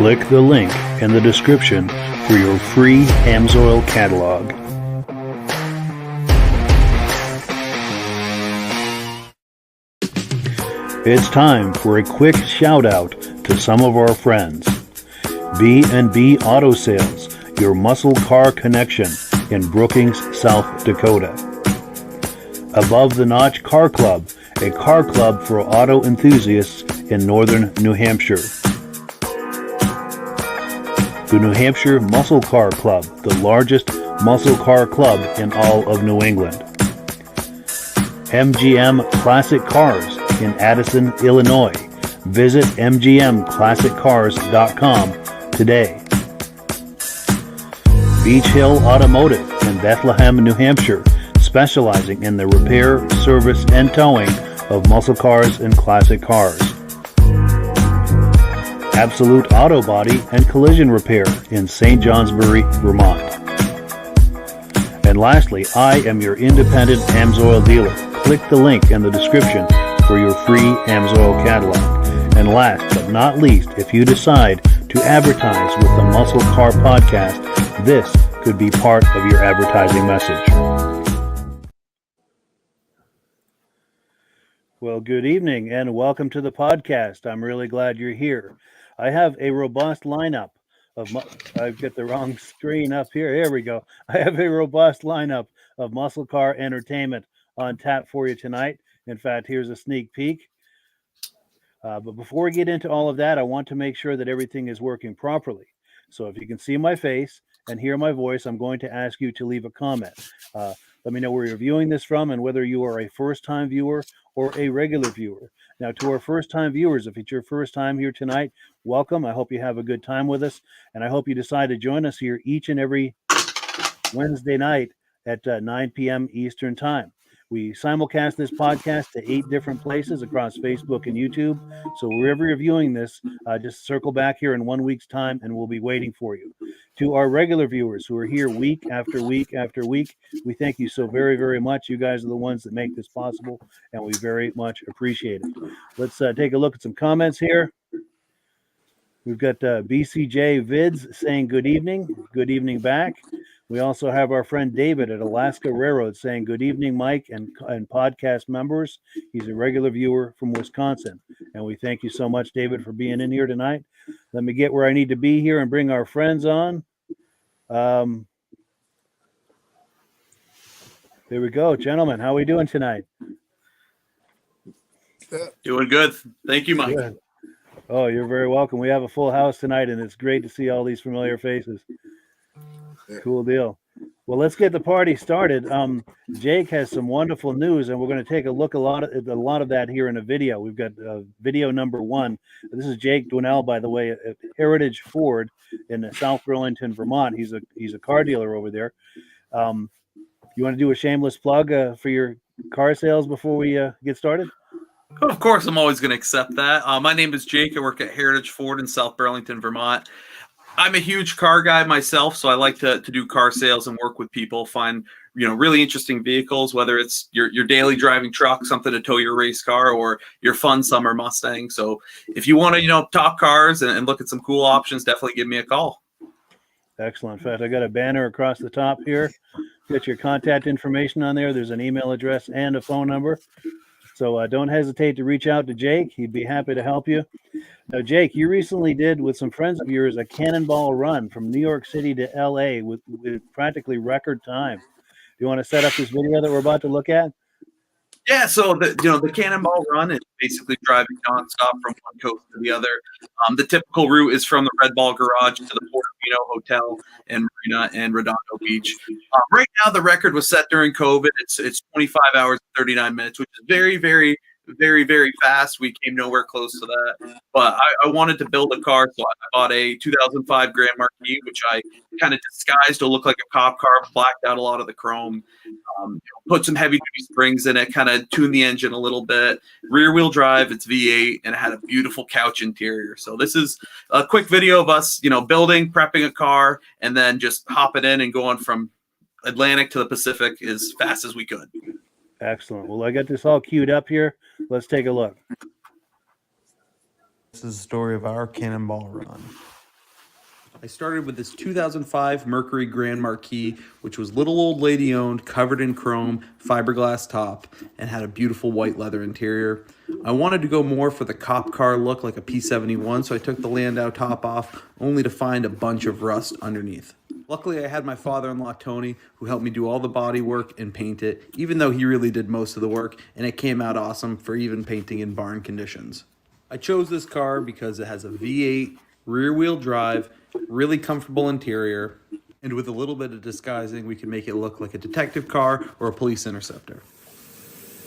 Click the link in the description for your free AMSOIL catalog. It's time for a quick shout out to some of our friends. B&B Auto Sales, your muscle car connection in Brookings, South Dakota. Above the Notch Car Club, a car club for auto enthusiasts in northern New Hampshire. The New Hampshire Muscle Car Club, the largest muscle car club in all of New England. MGM Classic Cars in Addison, Illinois. Visit mgmclassiccars.com today. Beach Hill Automotive in Bethlehem, New Hampshire, specializing in the repair, service, and towing of muscle cars and classic cars. Absolute Auto Body and Collision Repair in St. Johnsbury, Vermont. And lastly, I am your independent AMSOIL dealer. Click the link in the description for your free AMSOIL catalog. And last but not least, if you decide to advertise with the Muscle Car Podcast, this could be part of your advertising message. Well, good evening and welcome to the podcast. I'm really glad you're here. I have a robust lineup of, I've got the wrong screen up here. Here we go. I have a robust lineup of muscle car entertainment on tap for you tonight. In fact, here's a sneak peek. But before we get into all of that, I want to make sure that everything is working properly. So if you can see my face and hear my voice, I'm going to ask you to leave a comment. Let me know where you're viewing this from and whether you are a first-time viewer or a regular viewer. Now, to our first-time viewers, if it's your first time here tonight, welcome. I hope you have a good time with us, and I hope you decide to join us here each and every Wednesday night at 9 p.m. Eastern Time. We simulcast this podcast to 8 different places across Facebook and YouTube. So wherever you're viewing this, just circle back here in 1 week's time, and we'll be waiting for you. To our regular viewers who are here week after week after week, we thank you so very, very much. You guys are the ones that make this possible, and we very much appreciate it. Let's take a look at some comments here. We've got BCJ Vids saying good evening. Good evening back. We also have our friend David at Alaska Railroad saying good evening, Mike, and podcast members. He's a regular viewer from Wisconsin. And we thank you so much, David, for being in here tonight. Let me get where I need to be here and bring our friends on. There we go. Gentlemen, how are we doing tonight? Doing good. Thank you, Mike. Good. Oh, you're very welcome. We have a full house tonight, and it's great to see all these familiar faces. Cool deal. Well, let's get the party started. Jake has some wonderful news, and we're going to take a look at a lot of that here in a video. We've got video number 1. This is Jake Dwinell, by the way, at Heritage Ford in South Burlington, Vermont. He's a car dealer over there. You want to do a shameless plug for your car sales before we get started? Of course, I'm always going to accept that. My name is Jake. I work at Heritage Ford in South Burlington, Vermont. I'm a huge car guy myself, so I like to do car sales and work with people, find really interesting vehicles, whether it's your daily driving truck, something to tow your race car, or your fun summer Mustang. So if you want to talk cars and look at some cool options, definitely give me a call. Excellent. In fact, I got a banner across the top here. Get your contact information on there. There's an email address and a phone number. So don't hesitate to reach out to Jake. He'd be happy to help you. Now, Jake, you recently did with some friends of yours a Cannonball run from New York City to L.A. with practically record time. Do you want to set up this video that we're about to look at? Yeah, so the Cannonball run is basically driving nonstop from one coast to the other. The typical route is from the Red Ball Garage to the Portofino Hotel and Marina and Redondo Beach. Right now, the record was set during COVID. It's 25 hours and 39 minutes, which is very, very, very, very fast. We came nowhere close to that. But I wanted to build a car, so I bought a 2005 Grand Marquis, which I kind of disguised to look like a cop car, blacked out a lot of the chrome, put some heavy-duty springs in it, kind of tuned the engine a little bit. Rear-wheel drive, it's V8, and it had a beautiful couch interior. So this is a quick video of us, building, prepping a car, and then just hopping in and going from Atlantic to the Pacific as fast as we could. Excellent. Well, I got this all queued up here. Let's take a look. This is the story of our Cannonball run. I started with this 2005 Mercury Grand Marquis, which was little old lady owned, covered in chrome, fiberglass top, and had a beautiful white leather interior. I wanted to go more for the cop car look like a P71, so I took the Landau top off, only to find a bunch of rust underneath. Luckily, I had my father-in-law, Tony, who helped me do all the body work and paint it, even though he really did most of the work, and it came out awesome for even painting in barn conditions. I chose this car because it has a V8, rear-wheel drive, really comfortable interior, and with a little bit of disguising, we can make it look like a detective car or a police interceptor.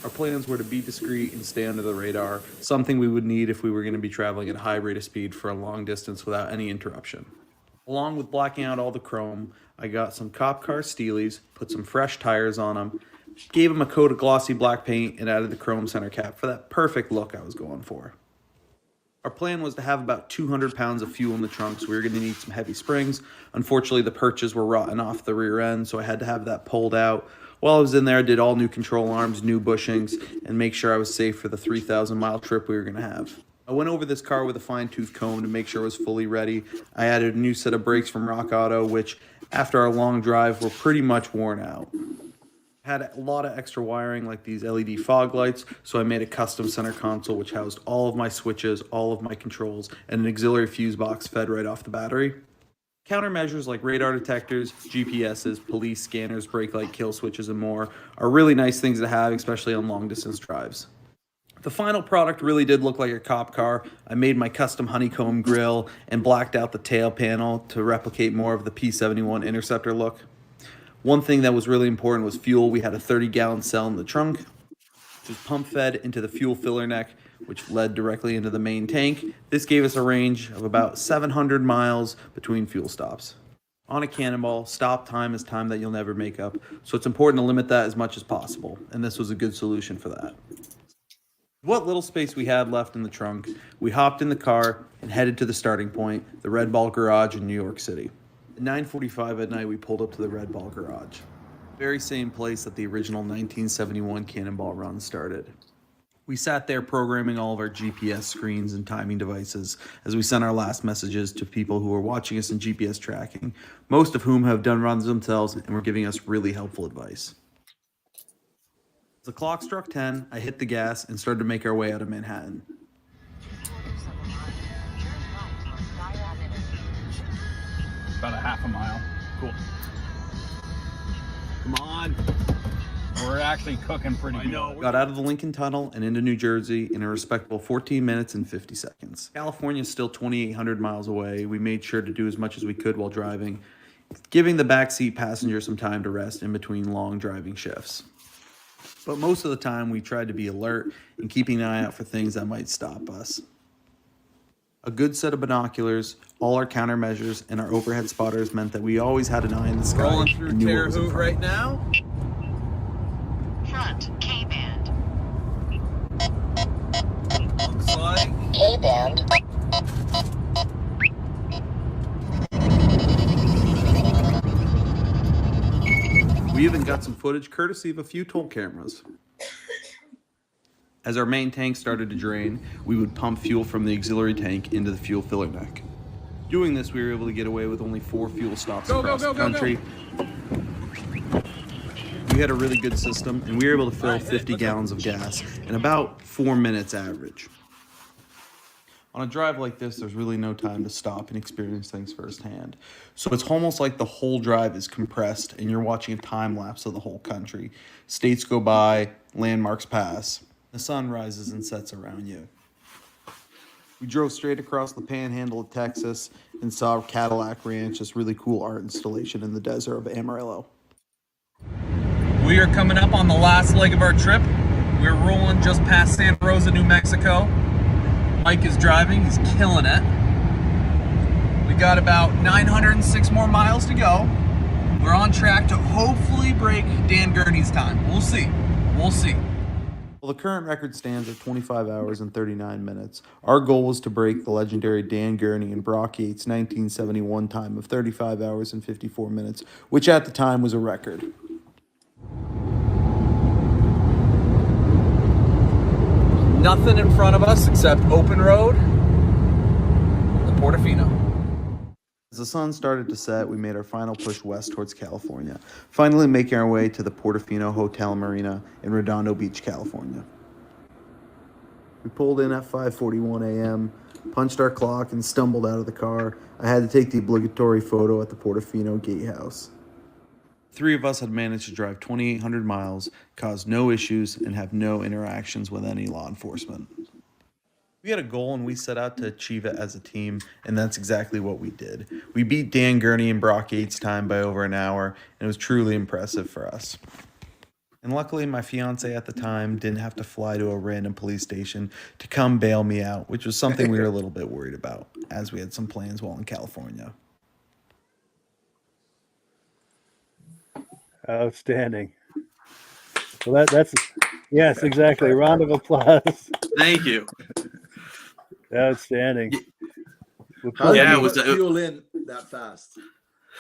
Our plans were to be discreet and stay under the radar, something we would need if we were going to be traveling at a high rate of speed for a long distance without any interruption. Along with blacking out all the chrome, I got some cop car steelies, put some fresh tires on them, gave them a coat of glossy black paint, and added the chrome center cap for that perfect look I was going for. Our plan was to have about 200 pounds of fuel in the trunk, so we were going to need some heavy springs. Unfortunately, the perches were rotten off the rear end, so I had to have that pulled out. While I was in there, I did all new control arms, new bushings, and make sure I was safe for the 3,000-mile trip we were going to have. I went over this car with a fine-tooth comb to make sure it was fully ready. I added a new set of brakes from Rock Auto, which, after our long drive, were pretty much worn out. Had a lot of extra wiring like these LED fog lights, so I made a custom center console which housed all of my switches, all of my controls, and an auxiliary fuse box fed right off the battery. Countermeasures like radar detectors, GPSs, police scanners, brake light kill switches, and more are really nice things to have, especially on long distance drives. The final product really did look like a cop car. I made my custom honeycomb grille and blacked out the tail panel to replicate more of the P71 Interceptor look. One thing that was really important was fuel. We had a 30-gallon cell in the trunk, which was pump fed into the fuel filler neck, which led directly into the main tank. This gave us a range of about 700 miles between fuel stops. On a Cannonball, stop time is time that you'll never make up, so it's important to limit that as much as possible, and this was a good solution for that. What little space we had left in the trunk, we hopped in the car and headed to the starting point, the Red Ball Garage in New York City. At 9:45 at night, we pulled up to the Red Ball Garage. Very same place that the original 1971 Cannonball run started. We sat there programming all of our GPS screens and timing devices as we sent our last messages to people who were watching us in GPS tracking, most of whom have done runs themselves and were giving us really helpful advice. As the clock struck 10, I hit the gas and started to make our way out of Manhattan. About a half a mile. Cool. Come on. We're actually cooking pretty good. Got out of the Lincoln Tunnel and into New Jersey in a respectable 14 minutes and 50 seconds. California is still 2,800 miles away. We made sure to do as much as we could while driving, giving the backseat passenger some time to rest in between long driving shifts. But most of the time, we tried to be alert and keeping an eye out for things that might stop us. A good set of binoculars, all our countermeasures, and our overhead spotters meant that we always had an eye in the sky. Rolling through Terre Haute right now. Front K-band. Looks like K-band. We even got some footage courtesy of a few toll cameras. As our main tank started to drain, we would pump fuel from the auxiliary tank into the fuel filler neck. Doing this, we were able to get away with only 4 fuel stops across the country. We had a really good system, and we were able to fill 50 gallons of gas in about 4 minutes average. On a drive like this, there's really no time to stop and experience things firsthand. So it's almost like the whole drive is compressed, and you're watching a time lapse of the whole country. States go by, landmarks pass. The sun rises and sets around you. We drove straight across the panhandle of Texas and saw Cadillac Ranch, this really cool art installation in the desert of Amarillo. we are coming up on the last leg of our trip. We're rolling just past Santa Rosa, New Mexico. Mike is driving, he's killing it. We got about 906 more miles to go. We're on track to hopefully break Dan Gurney's time. We'll see. We'll see. Well, the current record stands at 25 hours and 39 minutes. Our goal was to break the legendary Dan Gurney and Brock Yates' 1971 time of 35 hours and 54 minutes, which at the time was a record. Nothing in front of us except open road, the Portofino. As the sun started to set, we made our final push west towards California, finally making our way to the Portofino Hotel and Marina in Redondo Beach, California. We pulled in at 5:41 a.m., punched our clock, and stumbled out of the car. I had to take the obligatory photo at the Portofino gatehouse. Three of us had managed to drive 2,800 miles, cause no issues, and have no interactions with any law enforcement. We had a goal and we set out to achieve it as a team, and that's exactly what we did. We beat Dan Gurney and Brock Yates' time by over an hour, and it was truly impressive for us. And luckily, my fiance at the time didn't have to fly to a random police station to come bail me out, which was something we were a little bit worried about, as we had some plans while in California. Outstanding. Well, that's yes, exactly. Round of applause. Thank you. Outstanding. How Yeah, did it was you fuel in that fast?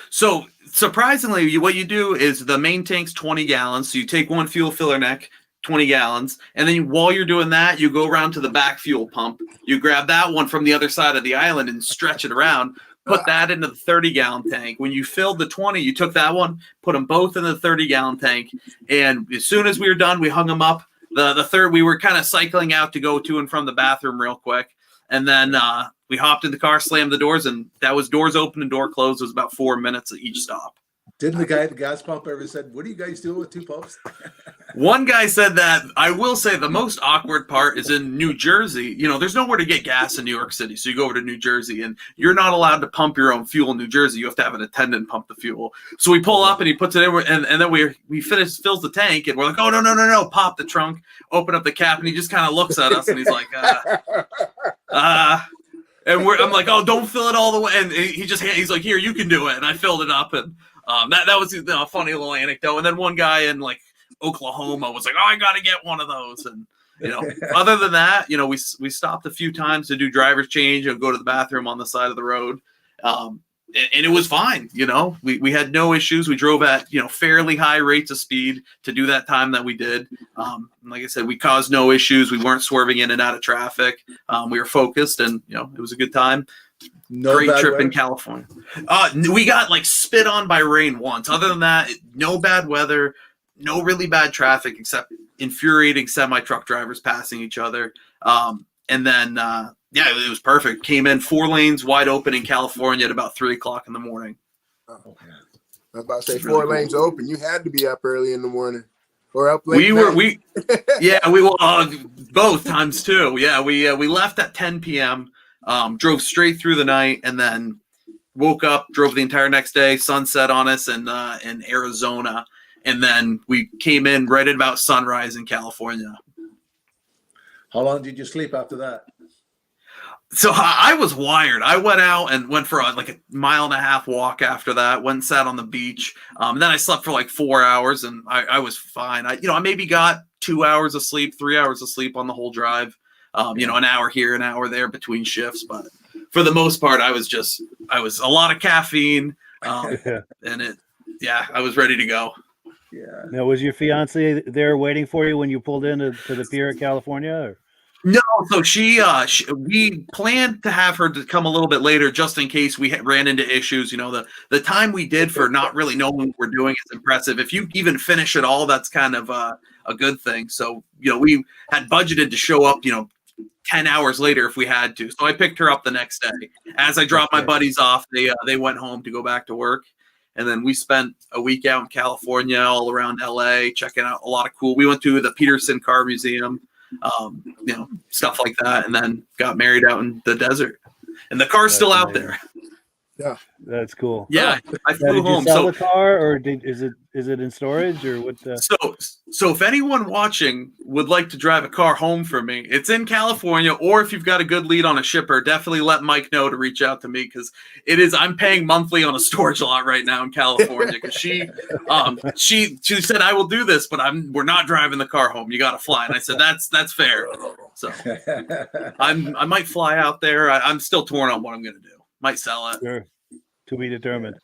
So surprisingly, what you do is the main tank's 20 gallons. So you take one fuel filler neck, 20 gallons, and then while you're doing that, you go around to the back fuel pump. You grab that one from the other side of the island and stretch it around. Put that into the 30-gallon tank. When you filled the 20, you took that one, put them both in the 30-gallon tank, and as soon as we were done, we hung them up. The third, we were kind of cycling out to go to and from the bathroom real quick, and then we hopped in the car, slammed the doors, and that was doors open and door closed. It was about 4 minutes at each stop. Didn't the guy at the gas pump ever said, "What are you guys doing with two pumps?" One guy said that. I will say the most awkward part is in New Jersey. You know, there's nowhere to get gas in New York City. So you go over to New Jersey and you're not allowed to pump your own fuel in New Jersey. You have to have an attendant pump the fuel. So we pull up and he puts it in and then we fills the tank and we're like, oh, no. Pop the trunk, open up the cap. And he just kind of looks at us and he's like, and I'm like, oh, don't fill it all the way. And he's like, here, you can do it. And I filled it up and that was a funny little anecdote. And then one guy in like Oklahoma was like, oh, I got to get one of those. And, you know, other than that, you know, we stopped a few times to do driver's change and go to the bathroom on the side of the road. And it was fine. You know, we had no issues. We drove at, you know, fairly high rates of speed to do that time that we did. Like I said, we caused no issues. We weren't swerving in and out of traffic. We were focused and, you know, it was a good time. No Great bad trip weather? in California. We got like spit on by rain once. Other than that, no bad weather, no really bad traffic except infuriating semi-truck drivers passing each other. And then, it was perfect. Came in 4 lanes wide open in California at about 3:00 in the morning. Oh, I was about to say 4 lanes open. You had to be up early in the morning or up late. We were both times too. Yeah, we left at 10 p.m. Drove straight through the night and then woke up, drove the entire next day, sunset on us in Arizona. And then we came in right at about sunrise in California. How long did you sleep after that? So I was wired. I went out and went for like a 1.5 mile walk after that, went and sat on the beach. Then I slept for like 4 hours and I was fine. I maybe got 2 hours of sleep, 3 hours of sleep on the whole drive. An hour here, an hour there between shifts. But for the most part, I was a lot of caffeine. And I was ready to go. Yeah. Now, was your fiance there waiting for you when you pulled into the pier at California? Or? No, so we planned to have her to come a little bit later just in case we ran into issues. You know, the time we did for not really knowing what we're doing is impressive. If you even finish it all, that's kind of a good thing. So, you know, we had budgeted to show up, 10 hours later if we had to. So I picked her up the next day. As I dropped my buddies off, they went home to go back to work. And then we spent a week out in California, all around LA, checking out a lot of cool. We went to the Peterson Car Museum, stuff like that, and then got married out in the desert. And the car's still out there. Yeah, that's cool. Yeah, I flew did home. You sell the car, or is it in storage, or what? So if anyone watching would like to drive a car home for me, it's in California. Or if you've got a good lead on a shipper, definitely let Mike know to reach out to me because I'm paying monthly on a storage lot right now in California because she said I will do this, but we're not driving the car home. You got to fly, and I said that's fair. So I might fly out there. I'm still torn on what I'm going to do. Might sell it. Sure. To be determined.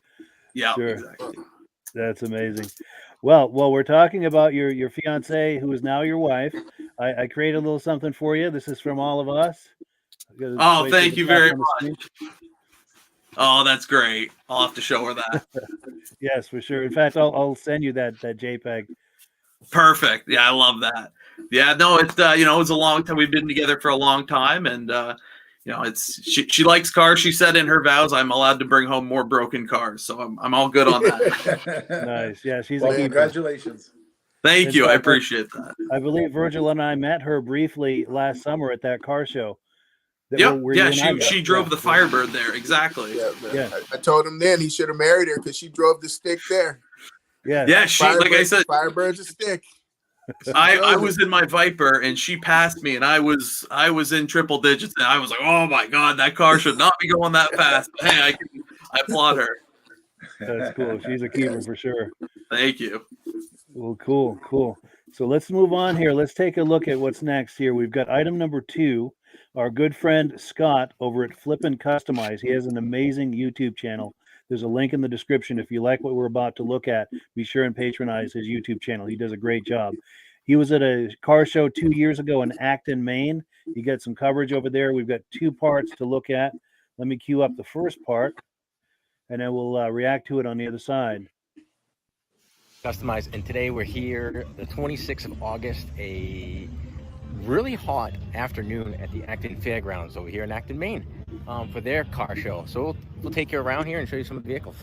Yeah, sure. Exactly. That's amazing. Well, we're talking about your fiance, who is now your wife. I created a little something for you. This is from all of us. Oh, thank you very much. Oh, that's great. I'll have to show her that. Yes, for sure. In fact, I'll send you that JPEG. Perfect. Yeah, I love that. Yeah, no, it's you know, it was a long time. We've been together for a long time, and you know, it's she likes cars. She said in her vows, I'm allowed to bring home more broken cars, so I'm all good on that. Nice. Yeah, she's Well, a keeper. congratulations. Thank you. I appreciate that. I believe Virgil and I met her briefly last summer at that car show. Yep. where you Yeah, and I met. she drove the Firebird there. Exactly. Yeah, man. Yeah. I told him then he should have married her because she drove the stick there. Yeah. Yeah, she like I said, Firebird's a stick. I was in my Viper and she passed me and I was in triple digits and I was like, oh my god, that car should not be going that fast. But hey, I applaud her. That's cool. She's a keeper for sure. Thank you. Well, cool. So let's move on here. Let's take a look at what's next here. We've got item number 2. Our good friend Scott over at Flippin Customized. He has an amazing YouTube channel. There's a link in the description. If you like what we're about to look at, be sure and patronize his YouTube channel. He does a great job. He was at a car show 2 years ago in Acton, Maine. He got some coverage over there. We've got 2 parts to look at. Let me cue up the first part, and then we'll react to it on the other side. Customized, and today we're here the 26th of August, a really hot afternoon at the Acton Fairgrounds over here in Acton, Maine, for their car show. So we'll take you around here and show you some of the vehicles.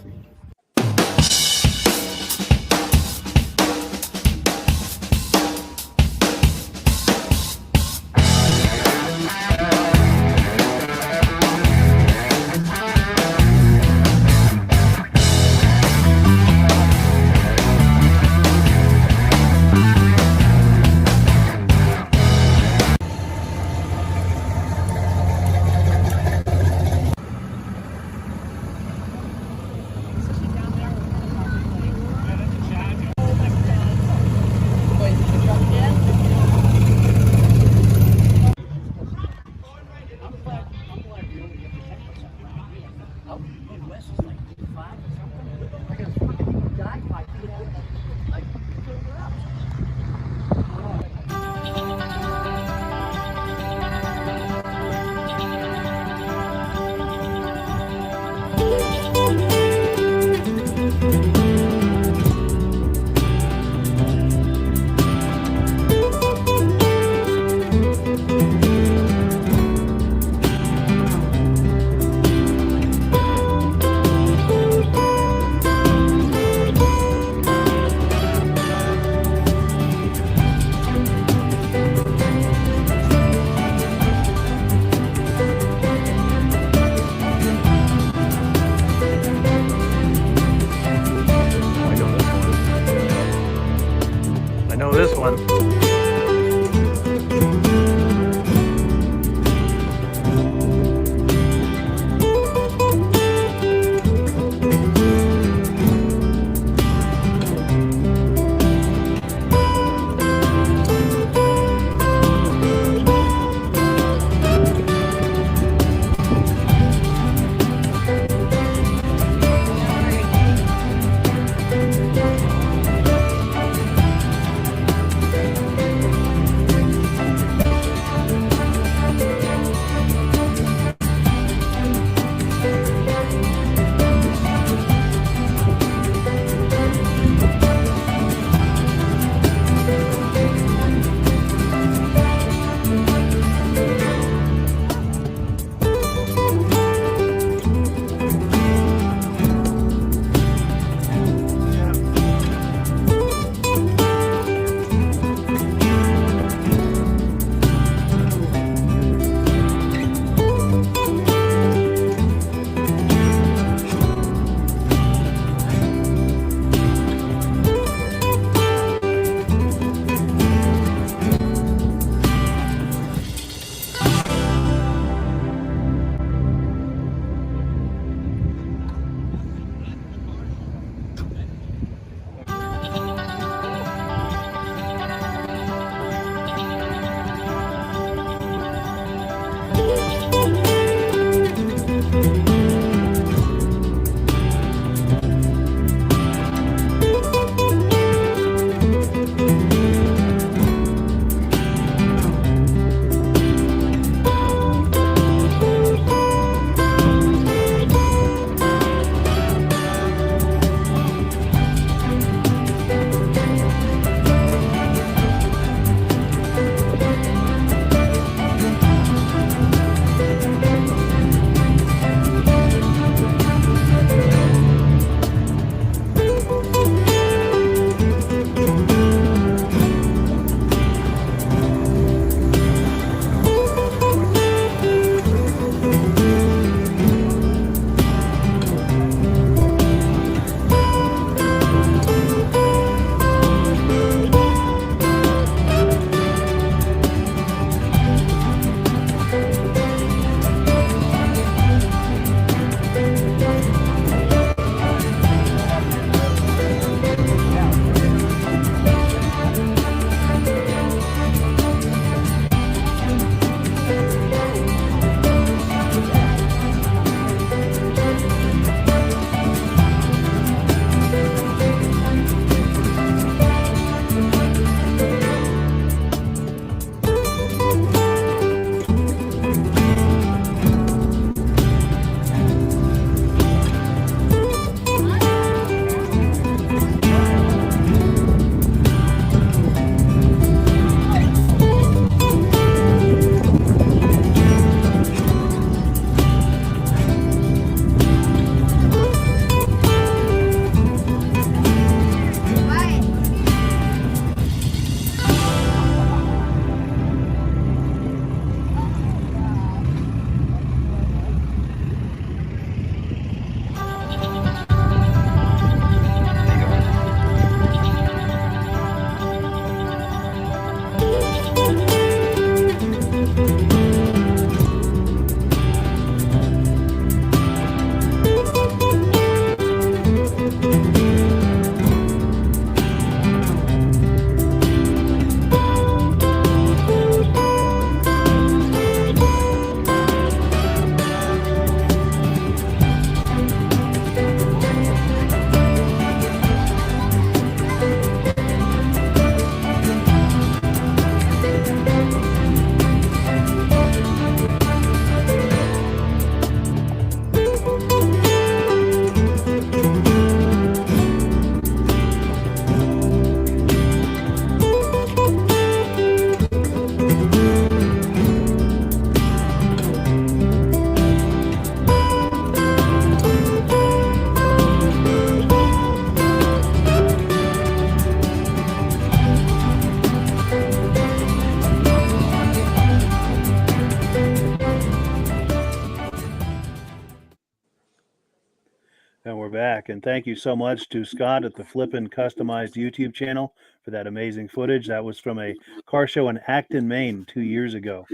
back. And thank you so much to Scott at the Flippin Customized YouTube channel for that amazing footage. That was from a car show in Acton, Maine 2 years ago.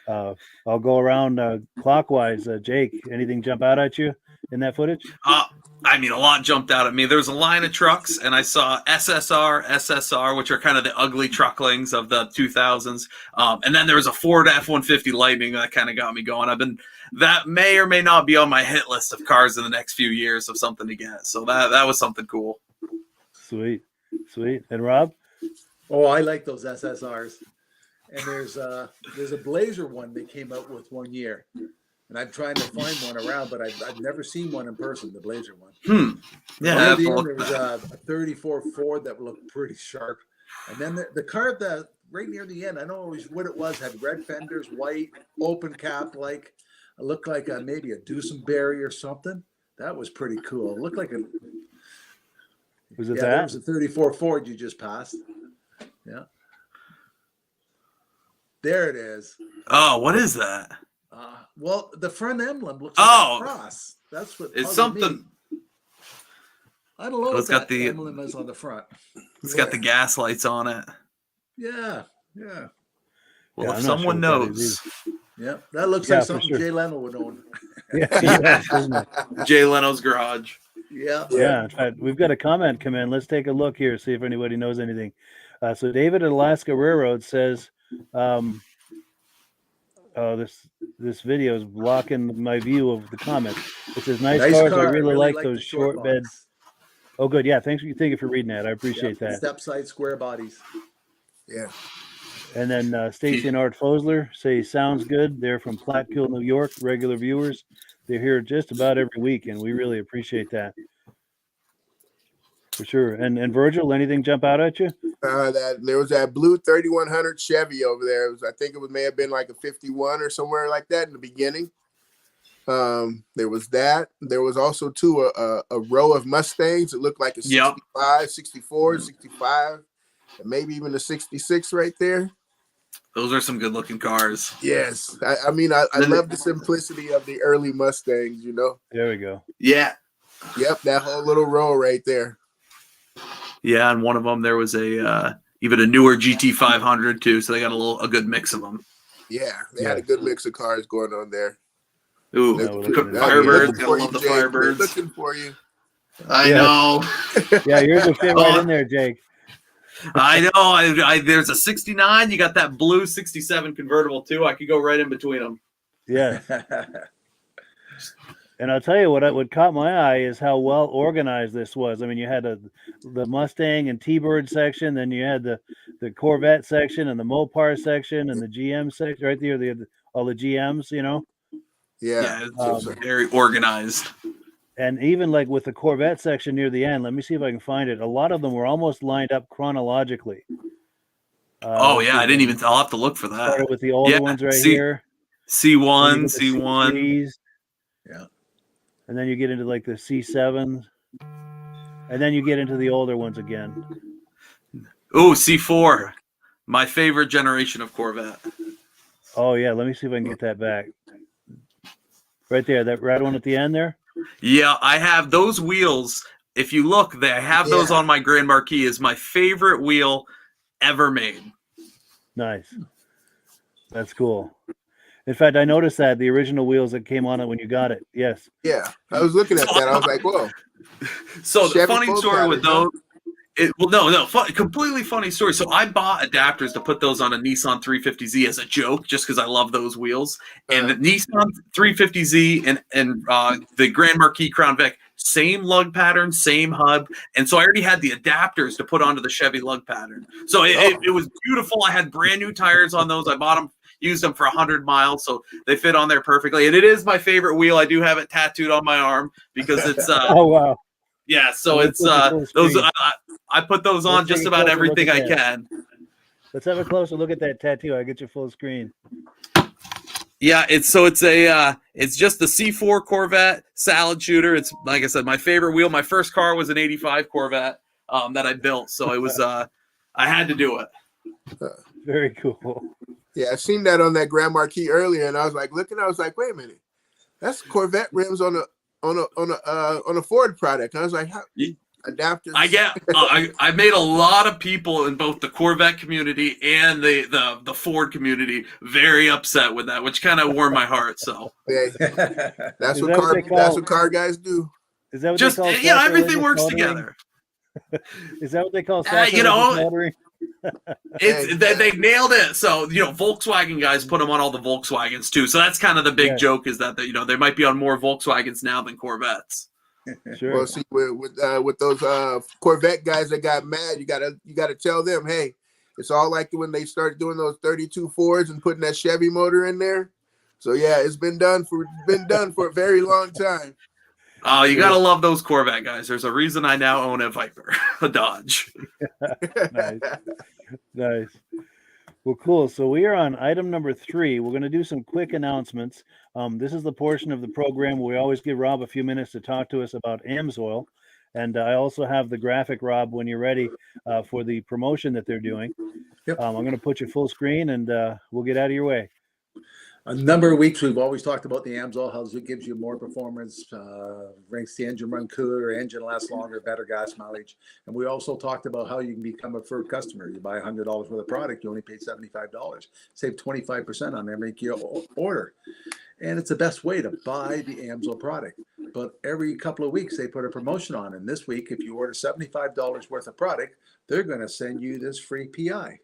I'll go around clockwise. Jake, anything jump out at you in that footage? I mean, a lot jumped out at me. There was a line of trucks, and I saw SSR, which are kind of the ugly trucklings of the 2000s. And then there was a Ford F-150 Lightning that kind of got me going. That may or may not be on my hit list of cars in the next few years of something to get. So that was something cool. Sweet. And Rob? Oh, I like those SSRs. And there's a Blazer one they came out with 1 year. And I'm trying to find one around, but I've never seen one in person, the Blazer one. Yeah. There was a 34 Ford that looked pretty sharp. And then the car that right near the end, I don't know what it was, had red fenders, white, open cap, it looked like maybe a Duesenberry or something. That was pretty cool. It looked like a... Was it that? That was a 34 Ford you just passed. Yeah. There it is. Oh, what is that? Well, the front emblem looks like a cross. That's what it's something. Me. I don't know what that emblem is on the front. It's got the gas lights on it. Yeah. Well, if someone knows. Yeah, that looks like something Jay Leno would own. Jay Leno's garage. Yeah. In fact, we've got a comment come in. Let's take a look here, see if anybody knows anything. So David at Alaska Railroad says, this video is blocking my view of the comments. It says, nice cars. I really like those short beds. Oh, good. Yeah. Thank you for reading that. I appreciate that. Step side square bodies. Yeah. And then Stacy and Art Fosler say, sounds good. They're from Platteville, New York, regular viewers. They're here just about every week, and we really appreciate that. For sure. And Virgil, anything jump out at you? There was that blue 3100 Chevy over there. I think it may have been like a 51 or somewhere like that in the beginning. There was that. There was also a row of Mustangs. It looked like a 65, 64, 65, and maybe even a 66 right there. Those are some good looking cars. Yes. I mean, I love the simplicity of the early Mustangs, There we go. Yeah. Yep. That whole little row right there. Yeah. And one of them, there was even a newer GT500 too. So they got a good mix of them. Yeah. They had a good mix of cars going on there. Ooh, Firebirds. Gotta love the Firebirds. Looking for you. I know. Yeah, yours will fit right in there, Jake. I know. There's a 69. You got that blue 67 convertible too. I could go right in between them. Yeah. And I'll tell you what caught my eye is how well organized this was. I mean, you had the Mustang and T-Bird section, then you had the Corvette section and the Mopar section and the GM section right there. All the GMs, Yeah, it's very organized. And even like with the Corvette section near the end, let me see if I can find it. A lot of them were almost lined up chronologically. I'll have to look for that. Started with the older ones right here. C1, C1. C3s. Yeah. And then you get into like the C7s. And then you get into the older ones again. Oh, C4. My favorite generation of Corvette. Oh, yeah. Let me see if I can get that back. Right there. That red one at the end there? Yeah, I have those wheels. If you look, I have those on my Grand Marquis. Is my favorite wheel ever made. Nice. That's cool. In fact, I noticed that the original wheels that came on it when you got it. Yes. Yeah, I was looking at that. I was like, whoa. So the funny story with those. Completely funny story. So I bought adapters to put those on a Nissan 350Z as a joke, just because I love those wheels. And the Nissan 350Z and the Grand Marquis Crown Vic, same lug pattern, same hub. And so I already had the adapters to put onto the Chevy lug pattern. So it was beautiful. I had brand new tires on those. I bought them, used them for 100 miles, so they fit on there perfectly. And it is my favorite wheel. I do have it tattooed on my arm because it's oh wow. Yeah, so it's those. I put those on just about everything I can. Let's have a closer look at that tattoo. I get you full screen. Yeah, it's just the C4 Corvette salad shooter. It's like I said, my favorite wheel. My first car was an '85 Corvette that I built, so it was I had to do it. Very cool. Yeah, I seen that on that Grand Marquis earlier, and I was like, wait a minute, that's Corvette rims on on a Ford product. I was like, how adapters? I made a lot of people in both the Corvette community and the Ford community very upset with that, which kind of warmed my heart. So Yeah, that's Is what that what they that's call- what car guys do. Is that what just they call everything sacrilegious works motoring? together. Is that what they call You sacrilegious know, motoring? they nailed it. So Volkswagen guys put them on all the Volkswagens too. So that's kind of the big Yeah. joke, is that they might be on more Volkswagens now than Corvettes. Sure. Well, see, with those Corvette guys that got mad, you gotta tell them, hey, it's all like when they start doing those 32 Fords and putting that Chevy motor in there. So yeah, it's been done for a very long time. Oh, you gotta love those Corvette guys. There's a reason I now own a Viper, a Dodge. Nice. Nice. Well, cool. So we are on item number 3. We're going to do some quick announcements. This is the portion of the program where we always give Rob a few minutes to talk to us about AMSOIL. And I also have the graphic, Rob, when you're ready for the promotion that they're doing. Yep. I'm going to put you full screen and we'll get out of your way. A number of weeks, we've always talked about the AMSOIL, how it gives you more performance, makes the engine run cooler, engine lasts longer, better gas mileage. And we also talked about how you can become a preferred customer. You buy $100 worth of product, you only pay $75. Save 25% on every order. And it's the best way to buy the AMSOIL product. But every couple of weeks, they put a promotion on. And this week, if you order $75 worth of product, they're going to send you this free PI.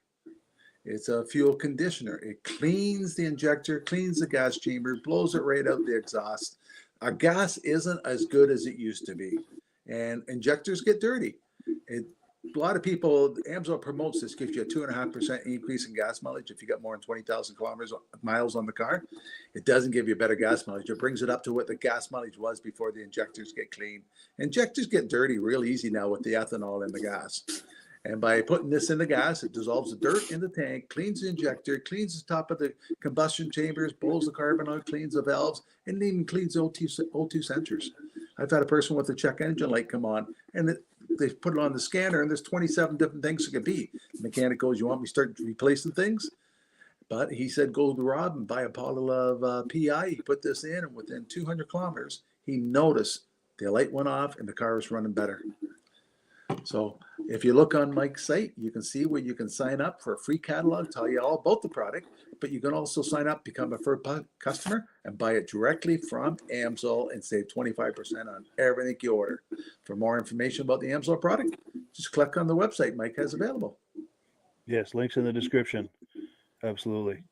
It's a fuel conditioner. It cleans the injector, cleans the gas chamber, blows it right out the exhaust. Our gas isn't as good as it used to be, and injectors get dirty. A lot of people, AMSOIL promotes this, gives you a 2.5% increase in gas mileage if you got more than 20,000 miles on the car. It doesn't give you better gas mileage. It brings it up to what the gas mileage was before the injectors get clean. Injectors get dirty real easy now with the ethanol in the gas. And by putting this in the gas, it dissolves the dirt in the tank, cleans the injector, cleans the top of the combustion chambers, blows the carbon out, cleans the valves, and even cleans the O2 sensors. I've had a person with a check engine light come on, and they put it on the scanner, and there's 27 different things it could be. The mechanic goes, "You want me to start replacing things?" But he said, "Go to Rob and buy a bottle of PI." He put this in, and within 200 kilometers, he noticed the light went off, and the car was running better. So if you look on Mike's site, you can see where you can sign up for a free catalog, tell you all about the product, but you can also sign up, become a preferred customer, and buy it directly from AMSOIL and save 25% on everything you order. For more information about the AMSOIL product, just click on the website Mike has available. Yes, links in the description. Absolutely.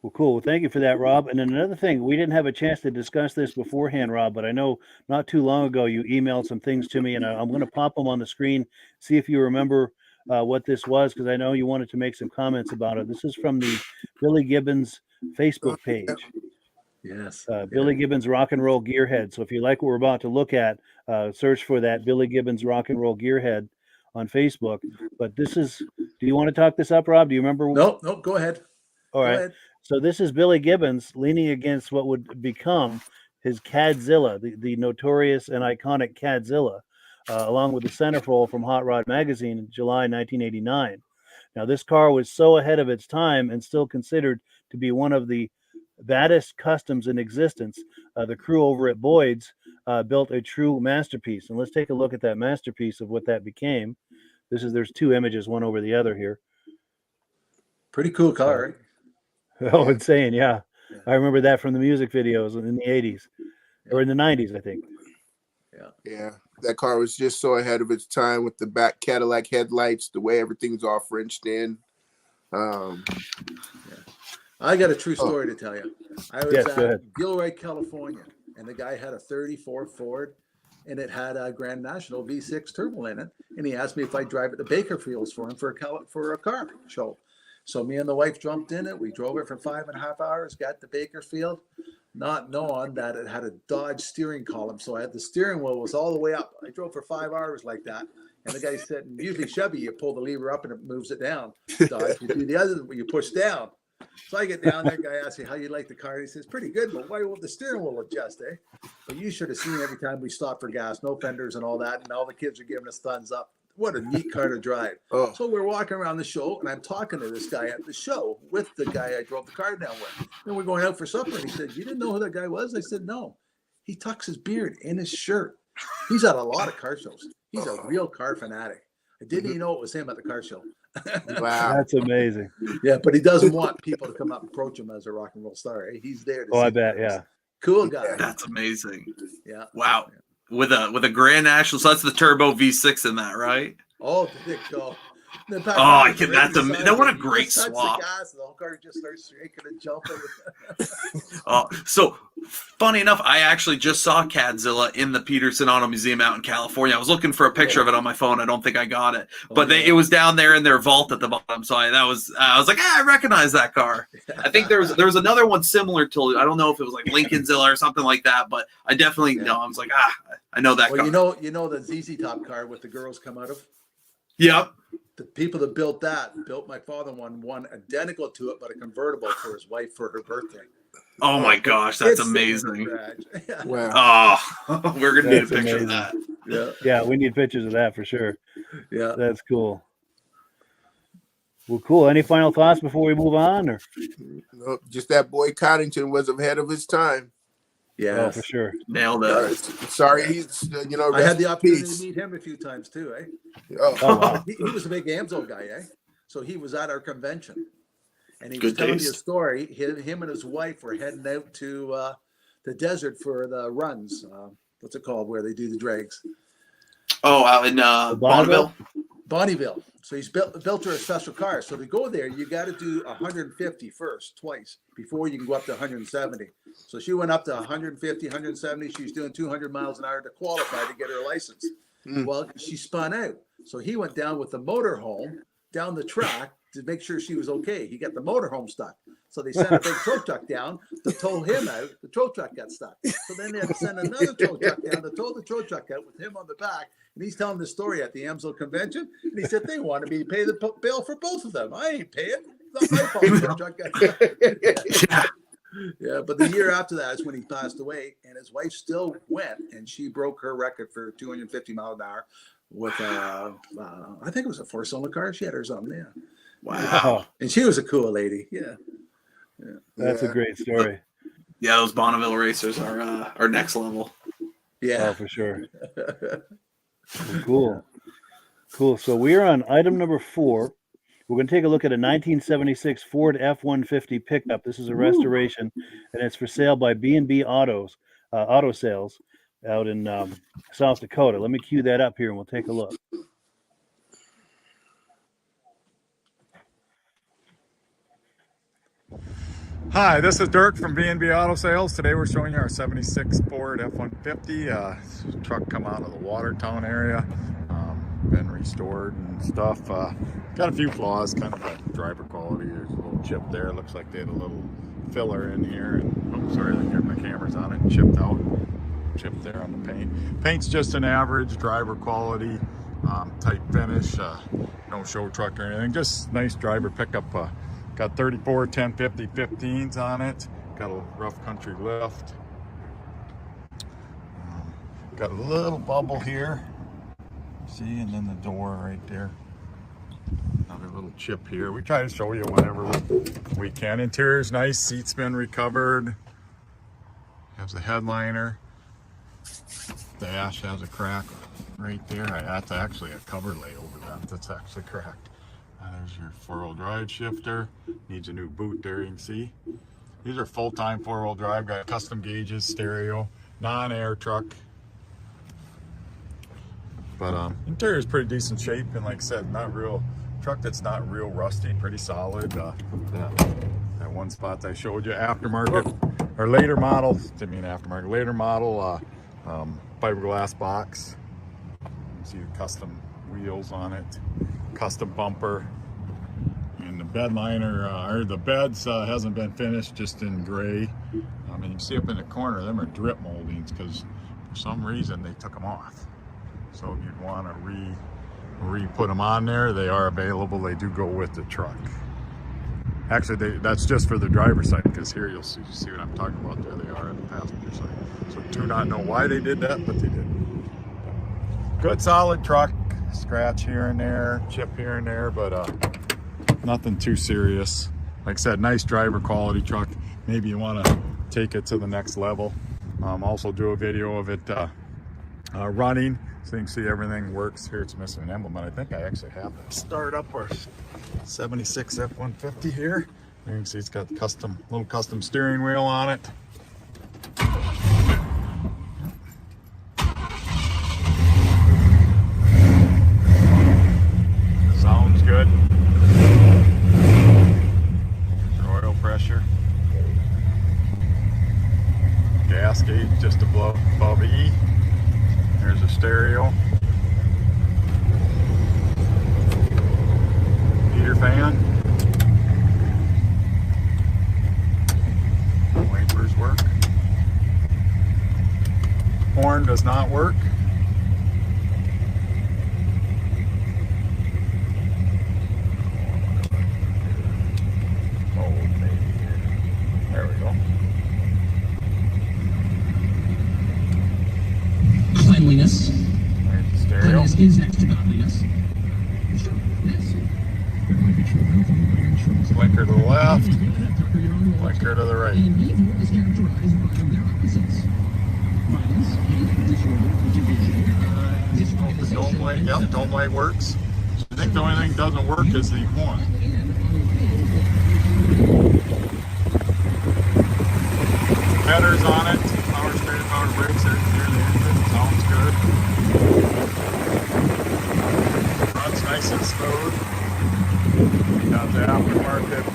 Well, cool. Well, thank you for that, Rob. And then another thing, we didn't have a chance to discuss this beforehand, Rob, but I know not too long ago you emailed some things to me, and I'm going to pop them on the screen, see if you remember what this was, because I know you wanted to make some comments about it. This is from the Billy Gibbons Facebook page. Yes. Billy Gibbons Rock and Roll Gearhead. So if you like what we're about to look at, search for that Billy Gibbons Rock and Roll Gearhead on Facebook. But this is, do you want to talk this up, Rob? Do you remember? No, go ahead. All right. Go ahead. So this is Billy Gibbons leaning against what would become his Cadzilla, the notorious and iconic Cadzilla, along with the centerfold from Hot Rod Magazine in July 1989. Now, this car was so ahead of its time and still considered to be one of the baddest customs in existence. The crew over at Boyd's built a true masterpiece. And let's take a look at that masterpiece of what that became. There's two images, one over the other here. Pretty cool car. Oh, insane. Yeah. I remember that from the music videos in the 80s or in the 90s, I think. Yeah. That car was just so ahead of its time with the back Cadillac headlights, the way everything's all Frenched in. I got a true story to tell you. I was go ahead. at Gilroy, California, and the guy had a 34 Ford, and it had a Grand National V6 turbo in it. And he asked me if I'd drive it to Bakerfields for him for a car show. So me and the wife jumped in it. We drove it for 5.5 hours, got to Bakersfield, not knowing that it had a Dodge steering column. So I had the steering wheel was all the way up. I drove for 5 hours like that. And the guy said, usually Chevy, you pull the lever up and it moves it down. Dodge, you do the other where you push down. So I get down there, guy asks me, how you like the car? And he says, pretty good, but why won't the steering wheel adjust, eh? But you should have seen every time we stopped for gas, no fenders and all that. And all the kids are giving us thumbs up. What a neat car to drive. Oh. So we're walking around the show, and I'm talking to this guy at the show with the guy I drove the car down with. And we're going out for supper, and he said, you didn't know who that guy was? I said, no. he tucks his beard in his shirt. He's at a lot of car shows. He's a real car fanatic. I didn't even know it was him at the car show. Wow. That's amazing. Yeah, but he doesn't want people to come up and approach him as a rock and roll star. Eh? He's there to Oh, see I bet. the Yeah. cool guy. That's amazing. Yeah. Wow. With a Grand National, so that's the turbo V6 in that, right? Oh, the dick go. I can. That what a great swap. The gas, the whole car just starts shaking and jumping. So funny enough, I actually just saw Cadzilla in the Peterson Auto Museum out in California. I was looking for a picture of it on my phone. I don't think I got it, but it was down there in their vault at the bottom. So I was like, I recognize that car. I think there was another one similar to, I don't know if it was like Lincolnzilla or something like that, but I definitely know. I was like, I know that car. You know the ZZ Top car with the girls come out of. Yep. The people that built my father one identical to it, but a convertible for his wife for her birthday. Oh my gosh, that's amazing. Wow. Oh, we're gonna need a picture of that. Yeah, we need pictures of that for sure. Yeah, that's cool. Well, cool. Any final thoughts before we move on? Or Nope, just that boy Coddington was ahead of his time. Yeah, oh, for sure. Nailed it. Sorry, he's I had the opportunity to meet him a few times too, eh? Oh, wow. He was a big Amso guy, eh? So he was at our convention, and he was telling me a story. Him and his wife were heading out to the desert for the runs. What's it called? Where they do the drags? Oh, out in Bonneville. Bonneville. So he's built her a special car. So to go there, you got to do 150 first, twice, before you can go up to 170. So she went up to 150, 170. She was doing 200 miles an hour to qualify to get her license. Well, she spun out. So he went down with the motorhome down the track to make sure she was okay. He got the motorhome stuck. So they sent a big tow truck down to tow him out. The tow truck got stuck. So then they had to send another tow truck down to tow the tow truck out with him on the back. And he's telling the story at the AMSO convention. And he said, they wanted me to pay the bill for both of them. I ain't paying. It's not my fault the tow truck got stuck. Yeah, but the year after that is when he passed away. And his wife still went. And she broke her record for 250 miles an hour with, I think it was a 4-cylinder car. She had hers on there. Wow. And she was a cool lady. Yeah. That's a great story. Yeah, those Bonneville racers are next level. Yeah, oh, for sure. Well, cool. So we're on item number 4. We're going to take a look at a 1976 Ford F-150 pickup. This is a restoration, and it's for sale by B&B Auto Sales out in South Dakota. Let me cue that up here, and we'll take a look. Hi, this is Dirk from B&B Auto Sales. Today we're showing you our 76 Ford F-150. Truck come out of the Watertown area. Been restored and stuff. Got a few flaws, kind of a driver quality. There's a little chip there. Looks like they had a little filler in here. And, oh, sorry, my camera's on it. Chipped out. Chip there on the paint. Paint's just an average driver quality type finish. No show truck or anything. Just nice driver pickup. Got 34 1050 15s on it. Got a rough country lift. Got a little bubble here. See, and then the door right there. Another little chip here. We try to show you whenever we can. Interior's nice. Seat's been recovered. Has a headliner. Dash has a crack right there. That's actually a cover lay over that. That's actually cracked. There's your 4-wheel drive shifter. Needs a new boot there, you can see. These are full-time 4-wheel drive. Got custom gauges, stereo, non-air truck. But interior is pretty decent shape, and like I said, not real truck that's not real rusty, pretty solid. That one spot I showed you, aftermarket or later model, didn't mean aftermarket, later model fiberglass box. You see the custom wheels on it, custom bumper, and the bed liner or the beds hasn't been finished, just in gray. And you can see up in the corner, them are drip moldings because for some reason they took them off. So if you'd want to re-put them on there, they are available. They do go with the truck. Actually, that's just for the driver's side, because here you'll see what I'm talking about there. They are at the passenger side. So do not know why they did that, but they did. Good solid truck. Scratch here and there, chip here and there, but nothing too serious. Like I said, nice driver quality truck. Maybe you want to take it to the next level. Also do a video of it running, so you can see everything works. Here it's missing an emblem, but I think I actually have it. Start up our 76 F-150 here. You can see it's got little custom steering wheel on it. Sounds good. There's oil pressure. Gas gauge just above E. There's a stereo. Heater fan. Wipers work. Horn does not work. Oh, maybe. There we go. Cleanliness. There's the stereo. Cleanliness is next to godliness. Blinker to the left. Blinker to the right. And evil is characterized by their opposites. Violence, hate, disorder, division, disorganization. Dome light, yep, dome light works. I think the only thing that doesn't work is the horn. Headers on it, power steering, power brakes, there's the engine, sounds good. Runs nice and smooth. Got the aftermarket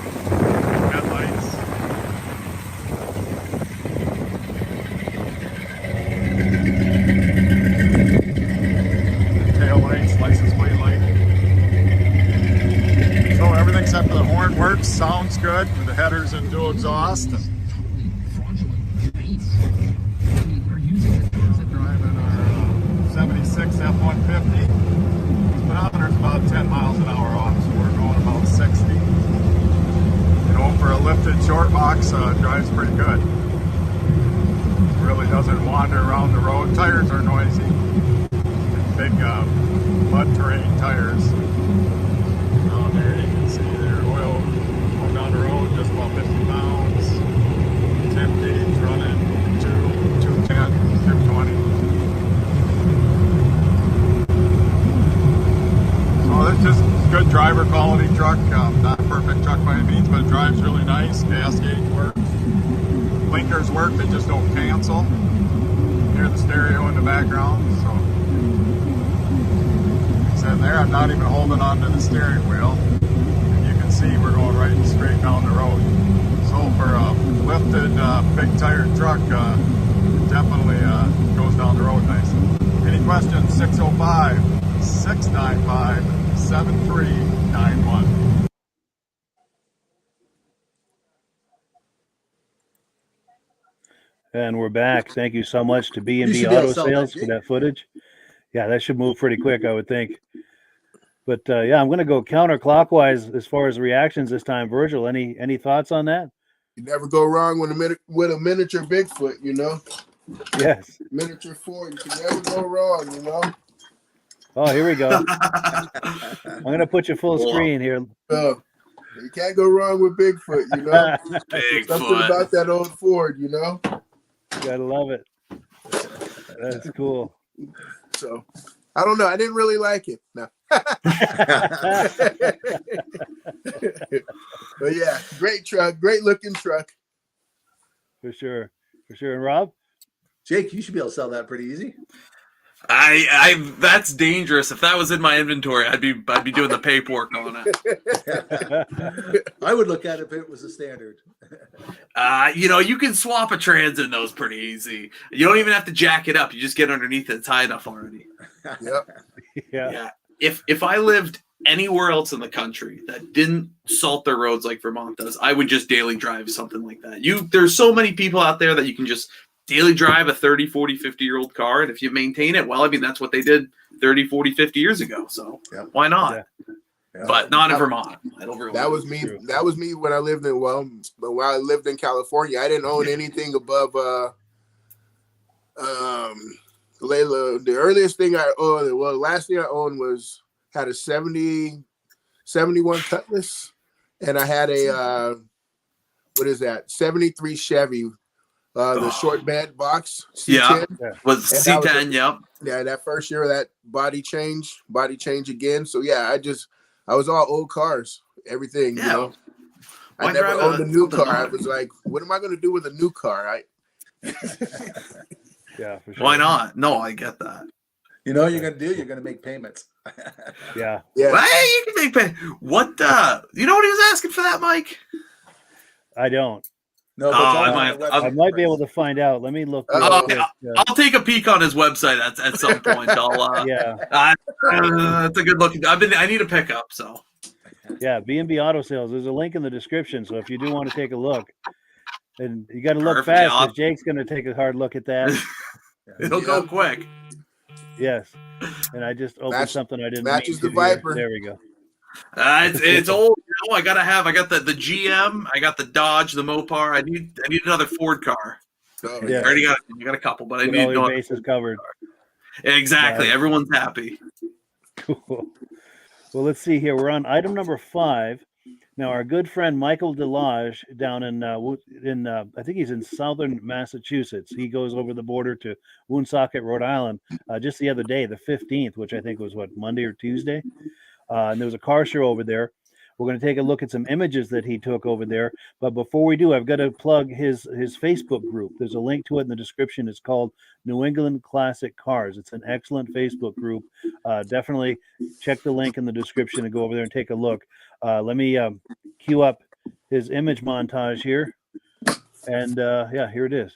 headlights. Tail lights, license plate light. So everything except for the horn works, sounds good. The headers and dual exhaust. Driving our 76 F-150. Speedometer's about 10 miles an hour off, so we're going about 60. You know, for a lifted short box, drives pretty good. Really doesn't wander around the road. Tires are noisy. Big mud terrain tires. Down there you can see their oil going down the road, just about 50 pounds. Temp gauge running 210, 220. So it's just a good driver quality truck. Not a perfect truck by any means, but it drives really nice. Gas gauge works. Blinkers work, they just don't cancel. Hear the stereo in the background. So in there, I'm not even holding on to the steering wheel. And you can see we're going right straight down the road. So for a lifted, big tired truck, it definitely goes down the road nice. Any questions? 605-695-7391. And we're back. Thank you so much to B&B You should be able Auto to sell that, Sales for Jake. that footage. Yeah, that should move pretty quick, I would think. But yeah, I'm going to go counterclockwise as far as reactions this time. Virgil, any thoughts on that? You never go wrong with a miniature Bigfoot, you know. Yes. Miniature Ford, you can never go wrong, you know. Oh, here we go. I'm going to put you full screen here. You can't go wrong with Bigfoot, you know. Something Bigfoot. about that old Ford, you know. Gotta love it. That's cool. So I don't know. I didn't really like it. No. But yeah, great truck, great looking truck. For sure. For sure. And Rob? Jake, you should be able to sell that pretty easy. That's dangerous. If that was in my inventory, I'd be doing the paperwork on it. I would look at it if it was a standard. You can swap a trans in those pretty easy. You don't even have to jack it up. You just get underneath it. It's high enough already. Yep. Yeah. If I lived anywhere else in the country that didn't salt their roads like Vermont does, I would just daily drive something like that. There's so many people out there that you can just daily drive a 30, 40, 50-year-old car. And if you maintain it, well, I mean, that's what they did 30, 40, 50 years ago. So why not? Yeah. But not in Vermont. That was me. That was me when I lived in California. I didn't own anything above the earliest thing I owned. Well, the last thing I owned had a 71 Cutlass, and I had a 73 Chevy The short bed box. Yeah. C10. Was And that was C10, yep. Yeah, that first year of that body change again. So yeah, I was all old cars, everything, Yeah. you know. Why I never drive owned a new something car. I not? was like, what am I going to do with a new car? Yeah, for sure. Why not? No, I get that. You know what you're gonna do? You're gonna make payments. Yeah. Yeah. Well, hey, you can make pay. What? You know what he was asking for that, Mike? I don't. No, but Oh, it's all I on might- the I'm- I website might be price. able to find out. Let me look. Oh, real quick. I'll take a peek on his website at some point. I'll. Yeah. That's a good look. I need a pickup, so. Yeah, B&B Auto Sales. There's a link in the description, so if you do want to take a look, and you got to look Perfect, fast yeah. because Jake's going to take a hard look at that. It'll go quick. Yes, and I just opened something I didn't. matches mean the to here. Viper. There we go. It's old. You know, I got the GM. I got the Dodge, the Mopar. I need another Ford car. Oh, Yeah. I already got a couple, but I Get need all your another bases covered. Exactly. Nice. Everyone's happy. Cool. Well, let's see here. We're on item number 5. Now, our good friend Michael Delage down in I think he's in southern Massachusetts. He goes over the border to Woonsocket, Rhode Island, just the other day, the 15th, which I think was Monday or Tuesday. And there was a car show over there. We're going to take a look at some images that he took over there. But before we do, I've got to plug his Facebook group. There's a link to it in the description. It's called New England Classic Cars. It's an excellent Facebook group. Definitely check the link in the description and go over there and take a look. Let me cue up his image montage here. And yeah, here it is.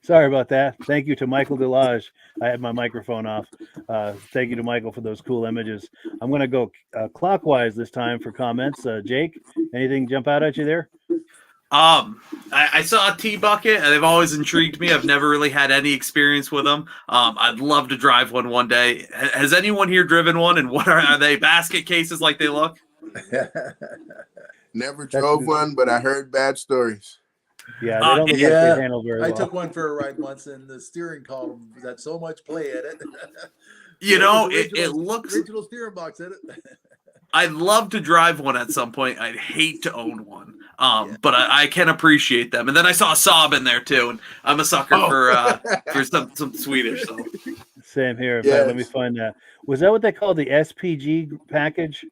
Sorry about that. Thank you to Michael Delage. I had my microphone off. Thank you to Michael for those cool images. I'm going to go clockwise this time for comments. Jake, anything jump out at you there? I saw a T-Bucket, and they've always intrigued me. I've never really had any experience with them. I'd love to drive one day. Has anyone here driven one, and what are they, basket cases like they look? Never drove one, but I heard bad stories. Yeah, they don't look like they handle very well. I took one for a ride once, and the steering column got so much play at it. You know, it it looks... original steering box in it. I'd love to drive one at some point. I'd hate to own one. But I can appreciate them. And then I saw a Saab in there too, and I'm a sucker for some Swedish. So. Same here. In fact, let me find that. Was that what they called the SPG package?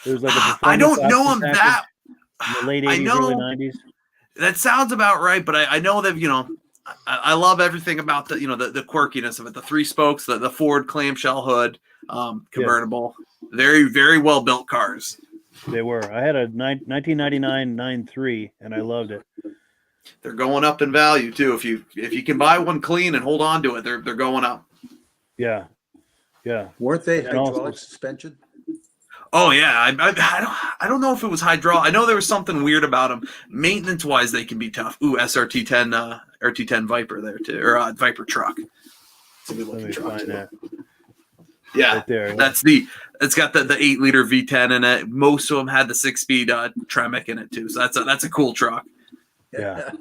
It was like a I don't know them them that. In the late 80s, early 90s. That sounds about right, but I know that, you know, I love everything about the, you know, the quirkiness of it. The 3 spokes, the Ford clamshell hood, convertible. Yeah. Very, very well built cars. They were. I had a 1999 9.3 and I loved it. They're going up in value too. If you can buy one clean and hold on to it, they're going up. Yeah. Yeah. Weren't they And also- hydraulic suspension? Oh yeah, I don't know if it was hydraulic. I know there was something weird about them. Maintenance wise, they can be tough. Ooh, SRT10 RT10 Viper there too, or Viper truck. It's a good Let looking me truck find too. that. Yeah, Right there. it's got the 8-liter V10 in it. Most of them had the 6-speed Tremec in it too. So that's a cool truck. Yeah. A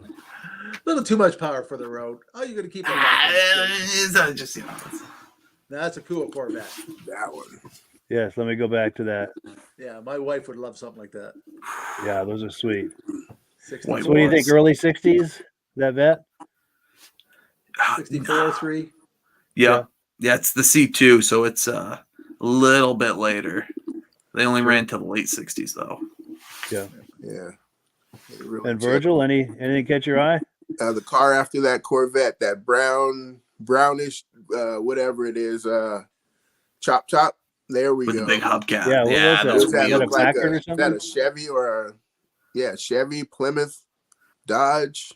little too much power for the road. Oh, you're gonna keep it. Just That's a cool Corvette. That one. Yes, let me go back to that. Yeah, my wife would love something like that. Yeah, those are sweet. 60, White So what do you think? Wars. Early 60s? That vet? 6403. Yeah, it's the C2, so it's a little bit later. They only ran till the late 60s though. Yeah. Yeah. They really And check. Virgil, anything catch your eye? The car after that Corvette, that brownish, whatever it is, chop. There we With go. the big hubcap. Yeah, what was that? those Does that Was that a look like Packard or is that something? a Chevy or Chevy, Plymouth, Dodge?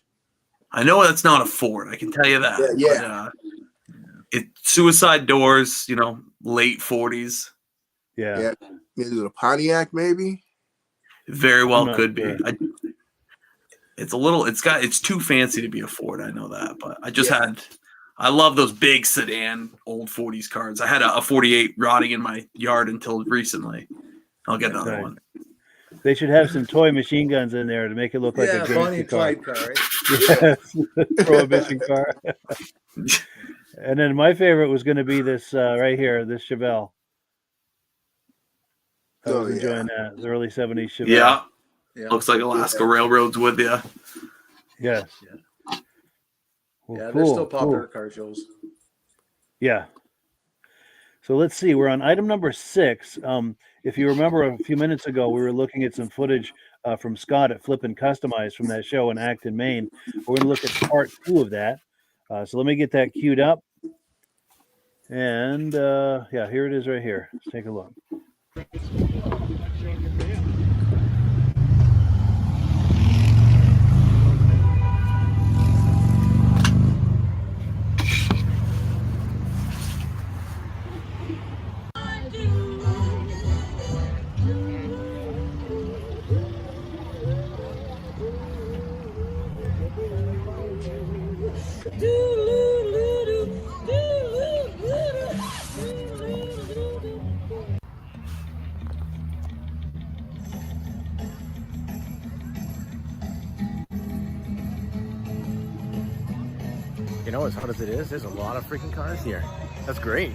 I know that's not a Ford. I can tell you that. Yeah. But, it's suicide doors. Late 40s. Yeah. Yeah. Is it a Pontiac maybe? Very I'm well not could sure. be. It's too fancy to be a Ford. I know that, but I love those big sedan old 40s cars. I had a 48 rotting in my yard until recently. I'll get another Right. one. They should have some toy machine guns in there to make it look like Yeah, a Bonnie gangster and car. Clyde car. Right? Yes. Prohibition car. And then my favorite was going to be this right here, this Chevelle. I was enjoying that. The early 70s Chevelle. Yeah. Yeah. Looks like Alaska Railroad's with you. Yes. Yeah. Well, Yeah, they're cool, still popular cool. car shows. Yeah. So let's see. We're on item number 6. If you remember a few minutes ago, we were looking at some footage from Scott at Flippin Customized from that show in Acton, Maine. We're going to look at part 2 of that. So let me get that queued up. And yeah, here it is right here. Let's take a look. As hot as it is, there's a lot of freaking cars here. That's great.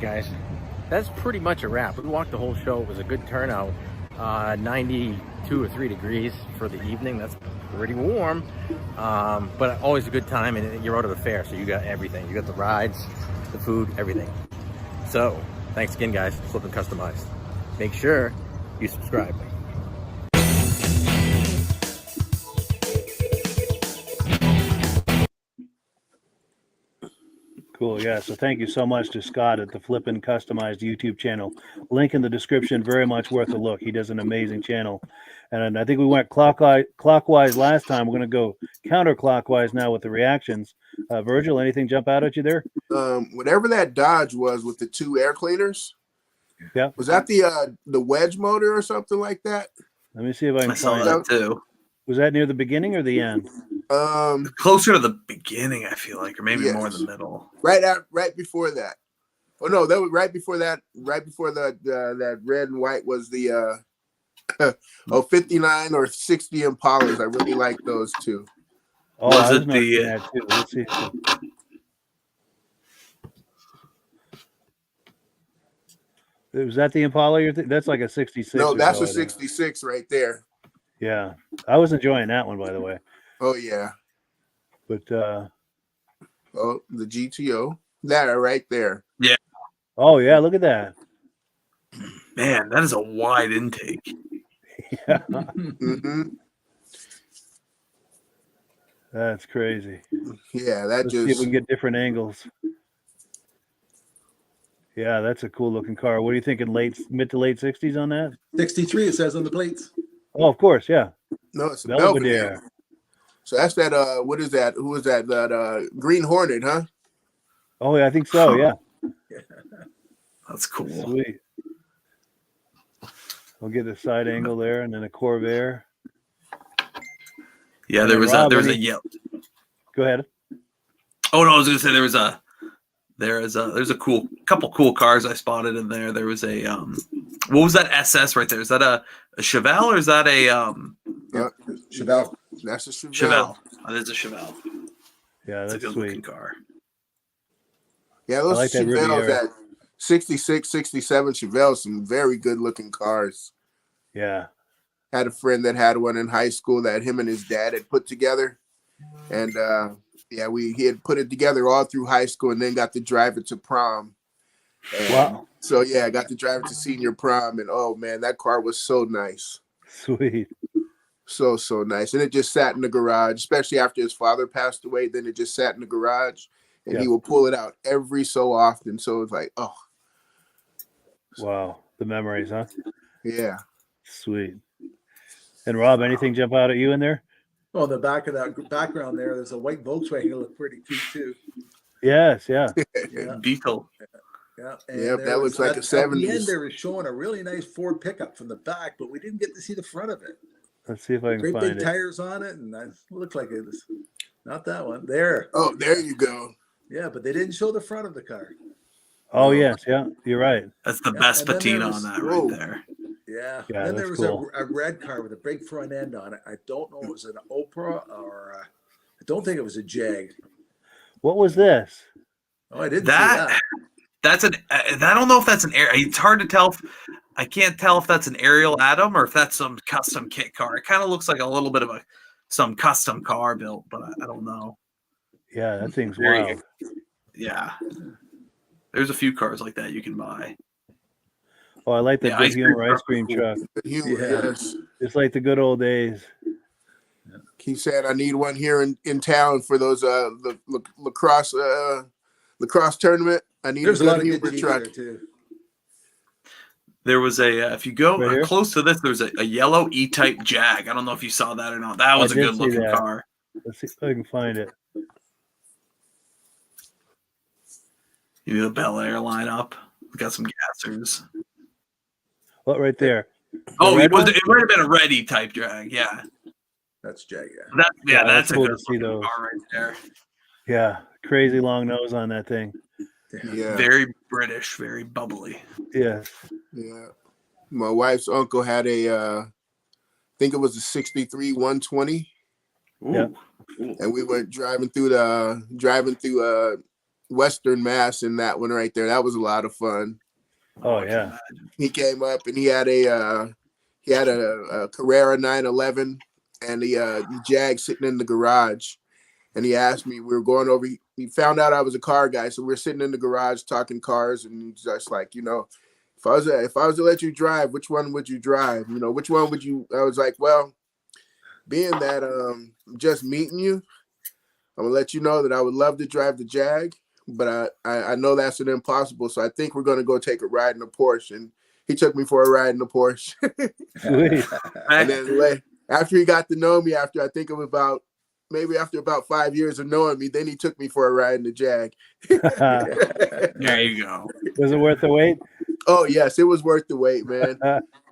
guys, that's pretty much a wrap. We walked the whole show. It was a good turnout. 92 or 3 degrees for the evening. That's pretty warm, but always a good time. And you're out of the fair, so you got everything. You got the rides, the food, everything. So thanks again, guys. Flippin Customized. Make sure you subscribe. Cool. Yeah. So thank you so much to Scott at the Flippin Customized YouTube channel. Link in the description. Very much worth a look. He does an amazing channel. And I think we went clockwise last time. We're going to go counterclockwise now with the reactions. Virgil, anything jump out at you there? Whatever that Dodge was with the 2 air cleaners. Yeah. Was that the wedge motor or something like that? Let me see if I can I saw find that it. too. Was that near the beginning or the end? Closer to the beginning, I feel like, or maybe Yes. more in the middle. Right before that. Oh no, that was right before that. Right before that red and white was the 59 or 60 Impalas. I really like those two. Oh, Was I it noticing the- that too. Let's see. Was that the Impala? That's like a 66. No, or that's so, a I think. 66 right there. Yeah, I was enjoying that one, by the way. Oh yeah. But Oh, the GTO. That right there. oh yeah, look at that. Man, that is a wide intake. Yeah, hmm that's crazy. Yeah, that Let's see if we just can get different angles. Yeah, that's a cool looking car. What are you thinking? Mid to late 60s on that? 63, it says on the plates. Oh, of course, yeah. no, it's a Belvedere. Belvedere. So that's that. What is that? Who is that? That Green Hornet, huh? Oh, yeah, I think so. Yeah, That's cool. sweet. We'll get the side angle there, and then a Corvair. Yeah, And there then was Rob, a any- yellow. Go ahead. Oh no, I was gonna say there's a couple cool cars I spotted in there. There was a what was that SS right there? Is that a Chevelle or is that a Chevelle. That's a Chevelle. Chevelle? Oh, that's a Chevelle. Yeah, It's a that's good sweet. looking car. Yeah, those I like that Chevelles Riviera. at 66, 67 Chevelles, some very good looking cars. Yeah. Had a friend that had one in high school that him and his dad had put together. And yeah, he had put it together all through high school and then got to drive it to prom. And Wow. so yeah, I got to drive it to senior prom, and oh man, that car was so nice. Sweet. So nice. And it just sat in the garage, especially after his father passed away. Then it just sat in the garage and he Yeah. would pull it out every so often. So it's like, oh Wow. The memories, huh? yeah. Sweet. And Rob, anything jump out at you in there? Oh, the back of that background there, there's a white Volkswagen that looked pretty cute too. Yes, yeah. Yeah, Beetle. yeah. Yep, there that was- looks like at a the end, 70s. they were showing a really nice Ford pickup from the back, but we didn't get to see the front of it. Let's see if I can Great find big it. tires on it, and it looked like it was not that one. There. Oh, there you go. Yeah, but they didn't show the front of the car. Oh, yes, yeah. You're right. That's the Yeah, best and then patina there on was- that Whoa. right there. Yeah. Yeah, then there that's was cool. a red car with a big front end on it. I don't know if it was an Oprah or I don't think it was a Jag. What was this? Oh, I didn't see That that. that's an. I don't know if that's an air. It's hard to tell. I can't tell if that's an Ariel Atom or if that's some custom kit car. It kind of looks like a little bit of some custom car built, but I don't know. Yeah, that thing's Very- wild. Yeah, there's a few cars like that you can buy. Oh, I like the Yeah, good ice cream humor ice truck cream was truck. The humor, Yeah. yes. It's like the good old days. Keep saying I need one here in town for those lacrosse tournament. I need There's a good lot of good humor Jeeps truck. there too. There was if you go Right here? close to this, there's a yellow E-Type Jag. I don't know if you saw that or not. That was a did good see looking that. car. Let's see if I can find it. You need the Bel Air lineup. Got some gassers. What, right there? Oh, red one? it might have been a red E-Type Jag. Yeah, That's Jag. Yeah. Yeah, that's that's a cool good to see looking those. car right there. Yeah, crazy long nose on that thing. Yeah, Very British, very bubbly. Yes. yeah. My wife's uncle had I think it was a 63 120. Ooh. Yeah. Cool. And we went driving through Western Mass in that one right there. That was a lot of fun. Oh yeah. He came up and he had a Carrera 911 and the Jag sitting in the garage. And he asked me, we were going over, he found out I was a car guy. So we were sitting in the garage talking cars, and he's just like, if I was to let you drive, which one would you drive? Which one would you? I was like, well, being that I'm just meeting you, I'm gonna let you know that I would love to drive the Jag, but I know that's an impossible. So I think we're gonna go take a ride in a Porsche. And he took me for a ride in the Porsche. Sweet. And then after he got to know me, after 5 years of knowing me, then he took me for a ride in the Jag. There you go. Was it worth the wait? Oh yes, it was worth the wait, man.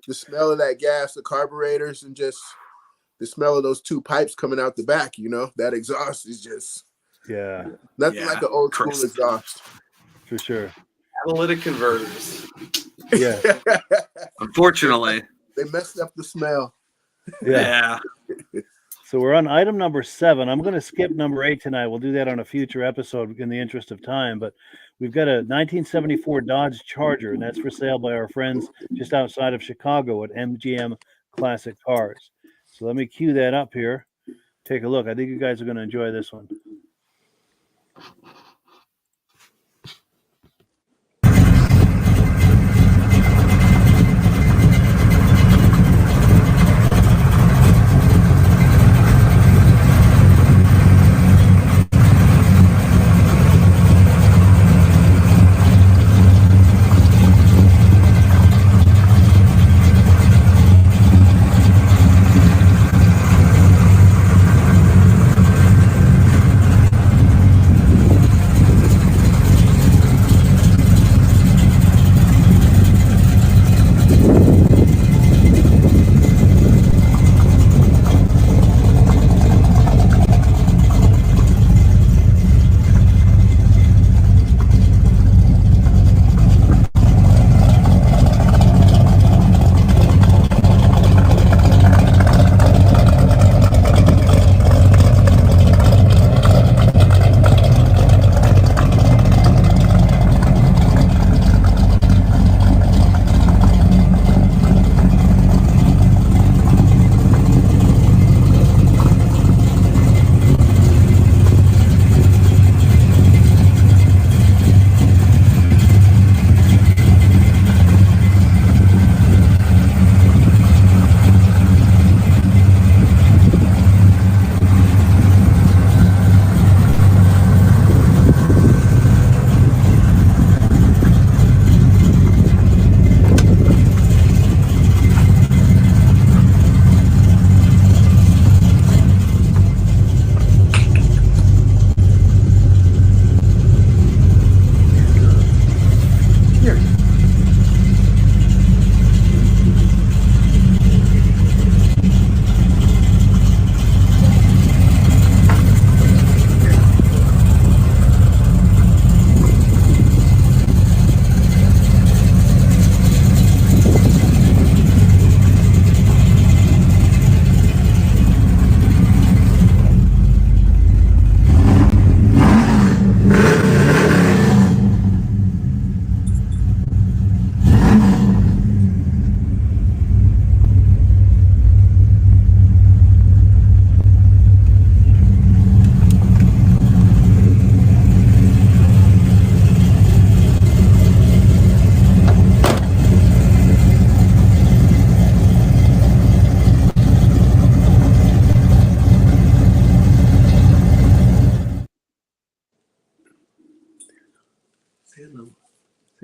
The smell of that gas, the carburetors, and just the smell of those two pipes coming out the back, that exhaust is just nothing like an old school exhaust. For sure. Catalytic converters. Yeah. Unfortunately. They messed up the smell. Yeah. So we're on item number 7. I'm going to skip number 8 tonight. We'll do that on a future episode in the interest of time. But we've got a 1974 Dodge Charger, and that's for sale by our friends just outside of Chicago at MGM Classic Cars. So let me cue that up here. Take a look. I think you guys are going to enjoy this one.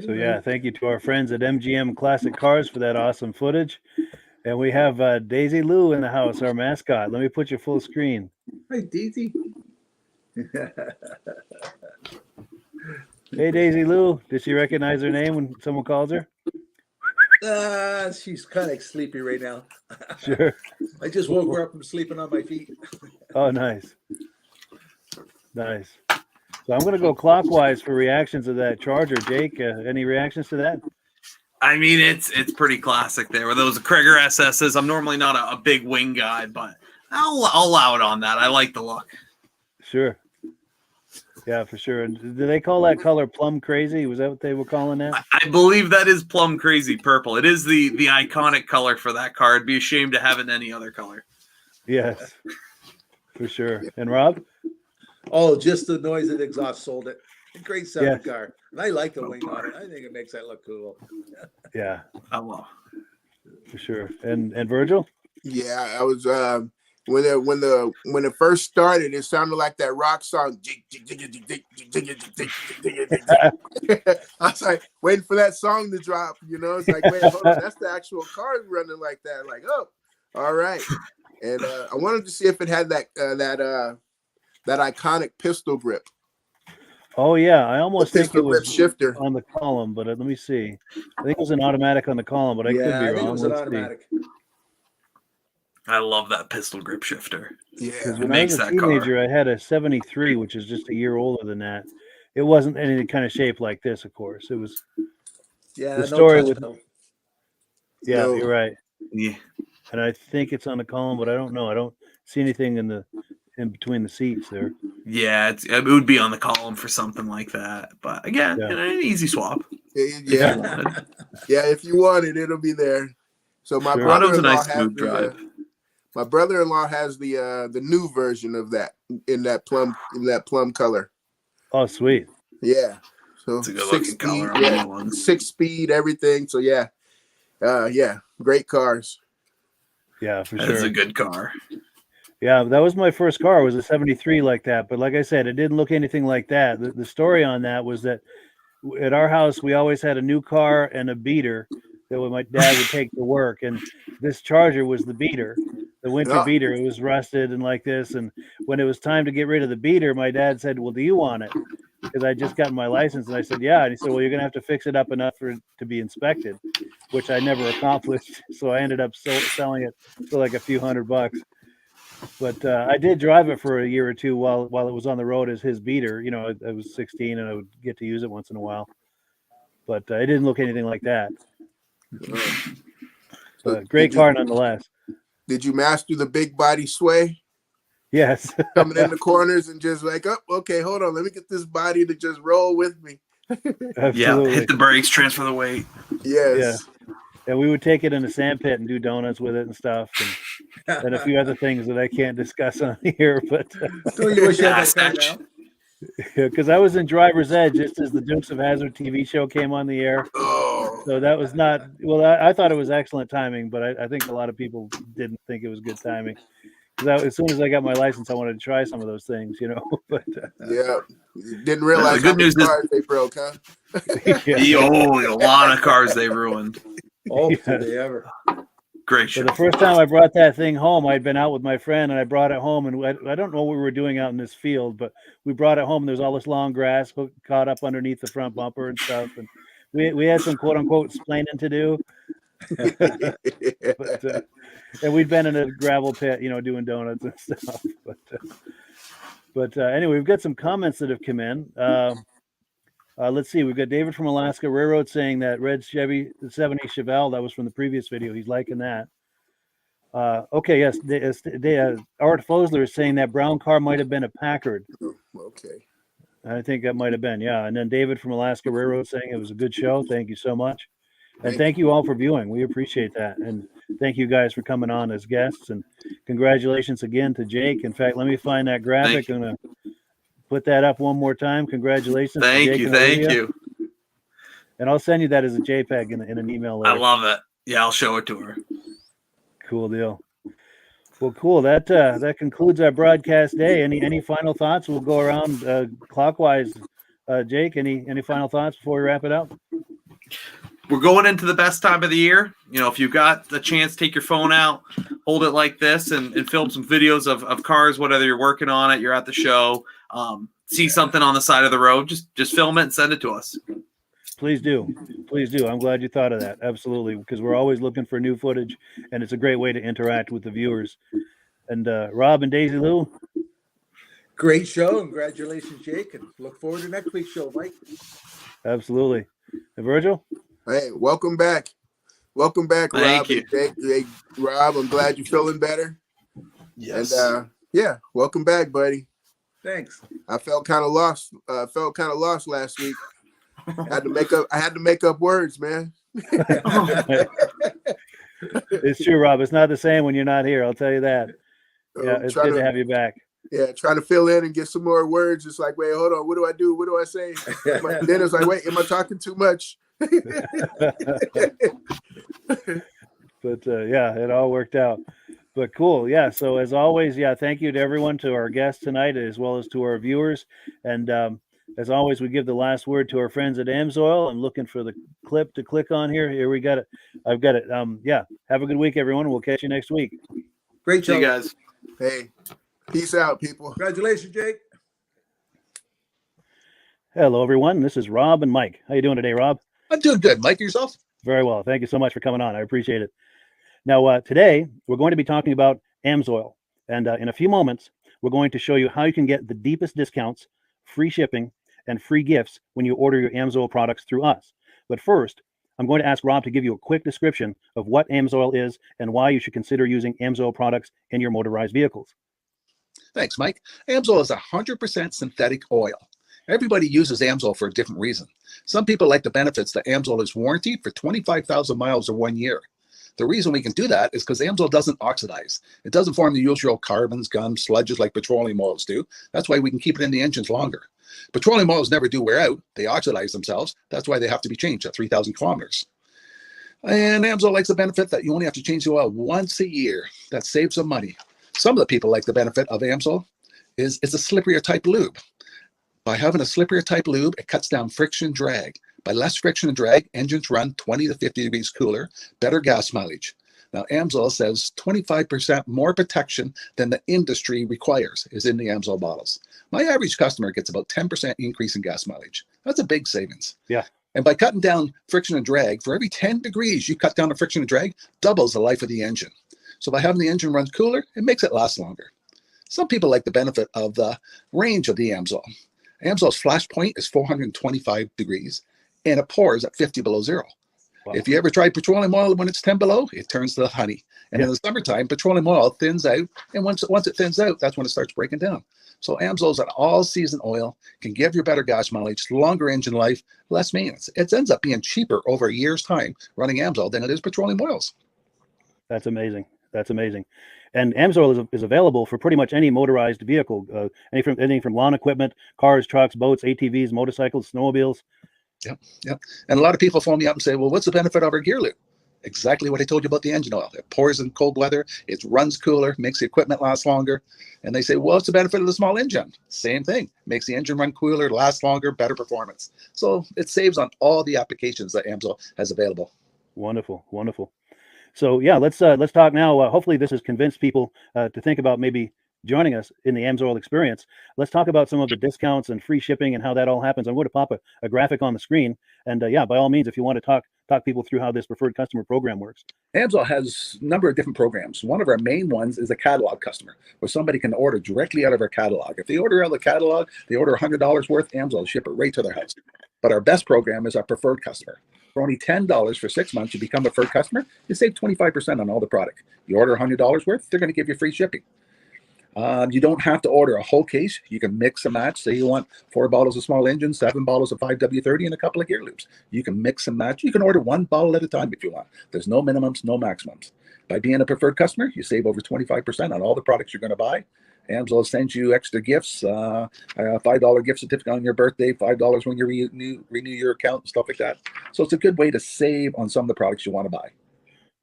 So yeah, thank you to our friends at MGM Classic Cars for that awesome footage. And we have Daisy Lou in the house, our mascot. Let me put you full screen. Hi, Daisy. Hey, Daisy Lou. Did she recognize her name when someone calls her? She's kind of sleepy right now. Sure. I just woke her up from sleeping on my feet. Oh, nice. Nice. So I'm going to go clockwise for reactions to that Charger. Jake, any reactions to that? I mean, it's pretty classic there with those Krieger SSs. I'm normally not a big wing guy, but I'll allow it on that. I like the look. Sure. Yeah, for sure. And do they call that color plum crazy? Was that what they were calling that? I believe that is plum crazy purple. It is the iconic color for that car. I'd be ashamed to have it in any other color. Yes, for sure. And Rob? Oh, just the noise of the exhaust sold it. A great sounding Yes. car. And I like the wing on it. I think it makes that look cool. Yeah, I love. for sure. And Virgil? Yeah, I was when it first started, it sounded like that rock song. I was like waiting for that song to drop. You know, it's like, wait, hold on, that's the actual car running like that. Like, oh, all right. And I wanted to see if it had that iconic pistol grip. Oh yeah, I almost think it Pistol grip was shifter. on the column, but let me see. I think it was an automatic on the column, but I could Yeah, be I think wrong. it was an Let's see. automatic. I love that pistol grip shifter. Yeah, Because It when I makes was a that car. teenager, I had a 73, which is just a year older than that. It wasn't any kind of shape like this, of course. It was Yeah, the no story touch with. pedal. Yeah, No. you're right. Yeah. And I think it's on the column, but I don't know. I don't see anything in between the seats there. Yeah, it would be on the column for something like that. But again, Yeah. an easy swap. Yeah, yeah. If you want it, it'll be there. So my Sure. Auto's a brother-in-law nice has smooth drive. my brother-in-law has the new version of that in that plum color. Oh, sweet. Yeah. So It's a good looking color on yeah, the one. 6-speed, everything. So yeah, yeah, great cars. Yeah, for That's sure. a good car. Yeah, that was my first car. It was a 73 like that. But like I said, it didn't look anything like that. The story on that was that at our house, we always had a new car and a beater that my dad would take to work. And this Charger was the beater, the winter Yeah. beater. It was rusted and like this. And when it was time to get rid of the beater, my dad said, "Well, do you want it?" Because I just gotten my license. And I said, "Yeah." And he said, "Well, you're going to have to fix it up enough for it to be inspected," which I never accomplished. So I ended up selling it for like a few $100. But I did drive it for a year or two while it was on the road as his beater. You know, I was 16 and I would get to use it once in a while. But it didn't look anything like that. But great car nonetheless. Did you master the big body sway? Yes. Coming in the corners and just like, oh, okay, hold on, let me get this body to just roll with me. Absolutely. Yeah, hit the brakes, transfer the weight. Yes. And we would take it in a sand pit and do donuts with it and stuff, and a few other things that I can't discuss on here. But Don't you wish you had that car now? because I was in Driver's Edge just as the Dukes of Hazzard TV show came on the air, Oh, so that was not well. I thought it was excellent timing, but I think a lot of people didn't think it was good timing. Because as soon as I got my license, I wanted to try some of those things, you know. But yeah. Didn't realize The good how many news is- cars they broke, huh? Oh, a lot of cars they ruined. Oh, Yeah. did they ever? Great So show. the first time I brought that thing home, I'd been out with my friend and I brought it home, and I don't know what we were doing out in this field, but we brought it home. There's all this long grass caught up underneath the front bumper and stuff, and we had some quote unquote splaining to do. But, and we'd been in a gravel pit, you know, doing donuts and stuff. But anyway, we've got some comments that have come in. Let's see. We've got David from Alaska Railroad saying that red Chevy 70 Chevelle, that was from the previous video. He's liking that. Okay, yes. Art Fosler is saying that brown car might have been a Packard. Okay. I think that might have been, yeah. And then David from Alaska Railroad saying it was a good show. Thank you so much. And thank you all for viewing. We appreciate that. And thank you guys for coming on as guests. And congratulations again to Jake. In fact, let me find that graphic. I'm going to put that up one more time. Congratulations to Jake and Thank Olivia. you. And I'll send you that as a JPEG in an email later. I love it. Yeah, I'll show it to her. Cool deal. Well, cool. That concludes our broadcast day. Any final thoughts? We'll go around clockwise. Jake, any final thoughts before we wrap it up? We're going into the best time of the year. You know, if you've got the chance, take your phone out, hold it like this, and film some videos of cars, whether you're working on it, you're at the show, see something on the side of the road, just film it and send it to us. Please do. Please do. I'm glad you thought of that. Absolutely. Because we're always looking for new footage, and it's a great way to interact with the viewers. And Rob and Daisy Lou. Great show. Congratulations, Jake. And look forward to next week's show, Mike. Absolutely. And Virgil? Hey, welcome back. Welcome back, Rob. Thank you. And Jake. Hey, Rob, I'm glad you're feeling better. Yes. And yeah, welcome back, buddy. Thanks. I felt kind of lost. Felt kind of lost last week. I had to make up words, man. It's true, Rob. It's not the same when you're not here. I'll tell you that. Yeah, it's good to have you back. Yeah, trying to fill in and get some more words. It's like, wait, hold on. What do I do? What do I say? Then it's like, wait, am I talking too much? But yeah, it all worked out. But cool. Yeah. So as always, yeah, thank you to everyone, to our guests tonight, as well as to our viewers. And as always, we give the last word to our friends at AMSOIL. I'm looking for the clip to click on here. Here we got it. I've got it. Yeah. Have a good week, everyone. We'll catch you next week. Great show. See you guys. Hey, peace out, people. Congratulations, Jake. Hello, everyone. This is Rob and Mike. How you doing today, Rob? I'm doing good. Mike, yourself? Very well. Thank you so much for coming on. I appreciate it. Now, today, we're going to be talking about AMSOIL. And in a few moments, we're going to show you how you can get the deepest discounts, free shipping, and free gifts when you order your AMSOIL products through us. But first, I'm going to ask Rob to give you a quick description of what AMSOIL is and why you should consider using AMSOIL products in your motorized vehicles. Thanks, Mike. AMSOIL is 100% synthetic oil. Everybody uses AMSOIL for a different reason. Some people like the benefits that AMSOIL is warranted for 25,000 miles or 1 year. The reason we can do that is because AMSOIL doesn't oxidize. It doesn't form the usual carbons, gums, sludges like petroleum oils do. That's why we can keep it in the engines longer. Petroleum oils never do wear out. They oxidize themselves. That's why they have to be changed at 3,000 kilometers. And AMSOIL likes the benefit that you only have to change the oil once a year. That saves some money. Some of the people like the benefit of AMSOIL is it's a slipperier type lube. By having a slipperier type lube, it cuts down friction and drag. By less friction and drag, engines run 20 to 50 degrees cooler, better gas mileage. Now, AMSOIL says 25% more protection than the industry requires is in the AMSOIL bottles. My average customer gets about 10% increase in gas mileage. That's a big savings. Yeah. And by cutting down friction and drag, for every 10 degrees you cut down the friction and drag, doubles the life of the engine. So by having the engine run cooler, it makes it last longer. Some people like the benefit of the range of the AMSOIL. AMSOIL's flash point is 425 degrees, and it pours at 50 below zero. Wow. If you ever tried petroleum oil when it's 10 below, it turns to honey. And in the summertime, petroleum oil thins out, and once it thins out, that's when it starts breaking down. So AMSOIL is an all-season oil, can give you better gas mileage, longer engine life, less maintenance. It ends up being cheaper over a year's time running AMSOIL than it is petroleum oils. That's amazing. That's amazing. And AMSOIL is available for pretty much any motorized vehicle, anything from lawn equipment, cars, trucks, boats, ATVs, motorcycles, snowmobiles. Yep. And a lot of people phone me up and say, well, what's the benefit of our gear lube? Exactly what I told you about the engine oil. It pours in cold weather, it runs cooler, makes the equipment last longer. And they say, well, what's the benefit of the small engine? Same thing. Makes the engine run cooler, last longer, better performance. So it saves on all the applications that AMSOIL has available. Wonderful, wonderful. So yeah, let's talk now. Hopefully this has convinced people to think about maybe joining us in the AMSOIL experience. Let's talk about some of the discounts and free shipping and how that all happens. I'm going to pop a graphic on the screen. And yeah, by all means, if you want to talk people through how this preferred customer program works. AMSOIL has a number of different programs. One of our main ones is a catalog customer, where somebody can order directly out of our catalog. If they order out of the catalog, they order $100 worth, AMSOIL will ship it right to their house. But our best program is our preferred customer. For only $10 for 6 months, you become a preferred customer, you save 25% on all the product. You order $100 worth, they're going to give you free shipping. You don't have to order a whole case. You can mix and match. Say you want 4 bottles of small engine, 7 bottles of 5W30, and a couple of gear loops. You can mix and match. You can order 1 bottle at a time if you want. There's no minimums, no maximums. By being a preferred customer, you save over 25% on all the products you're going to buy. AMSOIL sends you extra gifts, a $5 gift certificate on your birthday, $5 when you renew your account, and stuff like that. So it's a good way to save on some of the products you want to buy.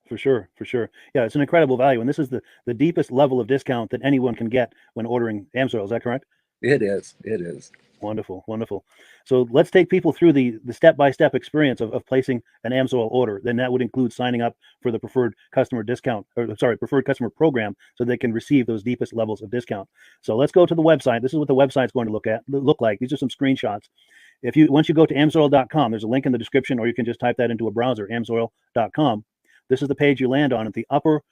For sure, for sure. Yeah, it's an incredible value. And this is the deepest level of discount that anyone can get when ordering AMSOIL. Is that correct? It is. It is. Wonderful, wonderful. So let's take people through the step-by-step experience of placing an AMSOIL order. Then that would include signing up for the preferred customer preferred customer program, so they can receive those deepest levels of discount. So let's go to the website. This is what the website's going to look like. These are some screenshots. Once you go to amsoil.com, there's a link in the description, or you can just type that into a browser, amsoil.com. This is the page you land on. At the upper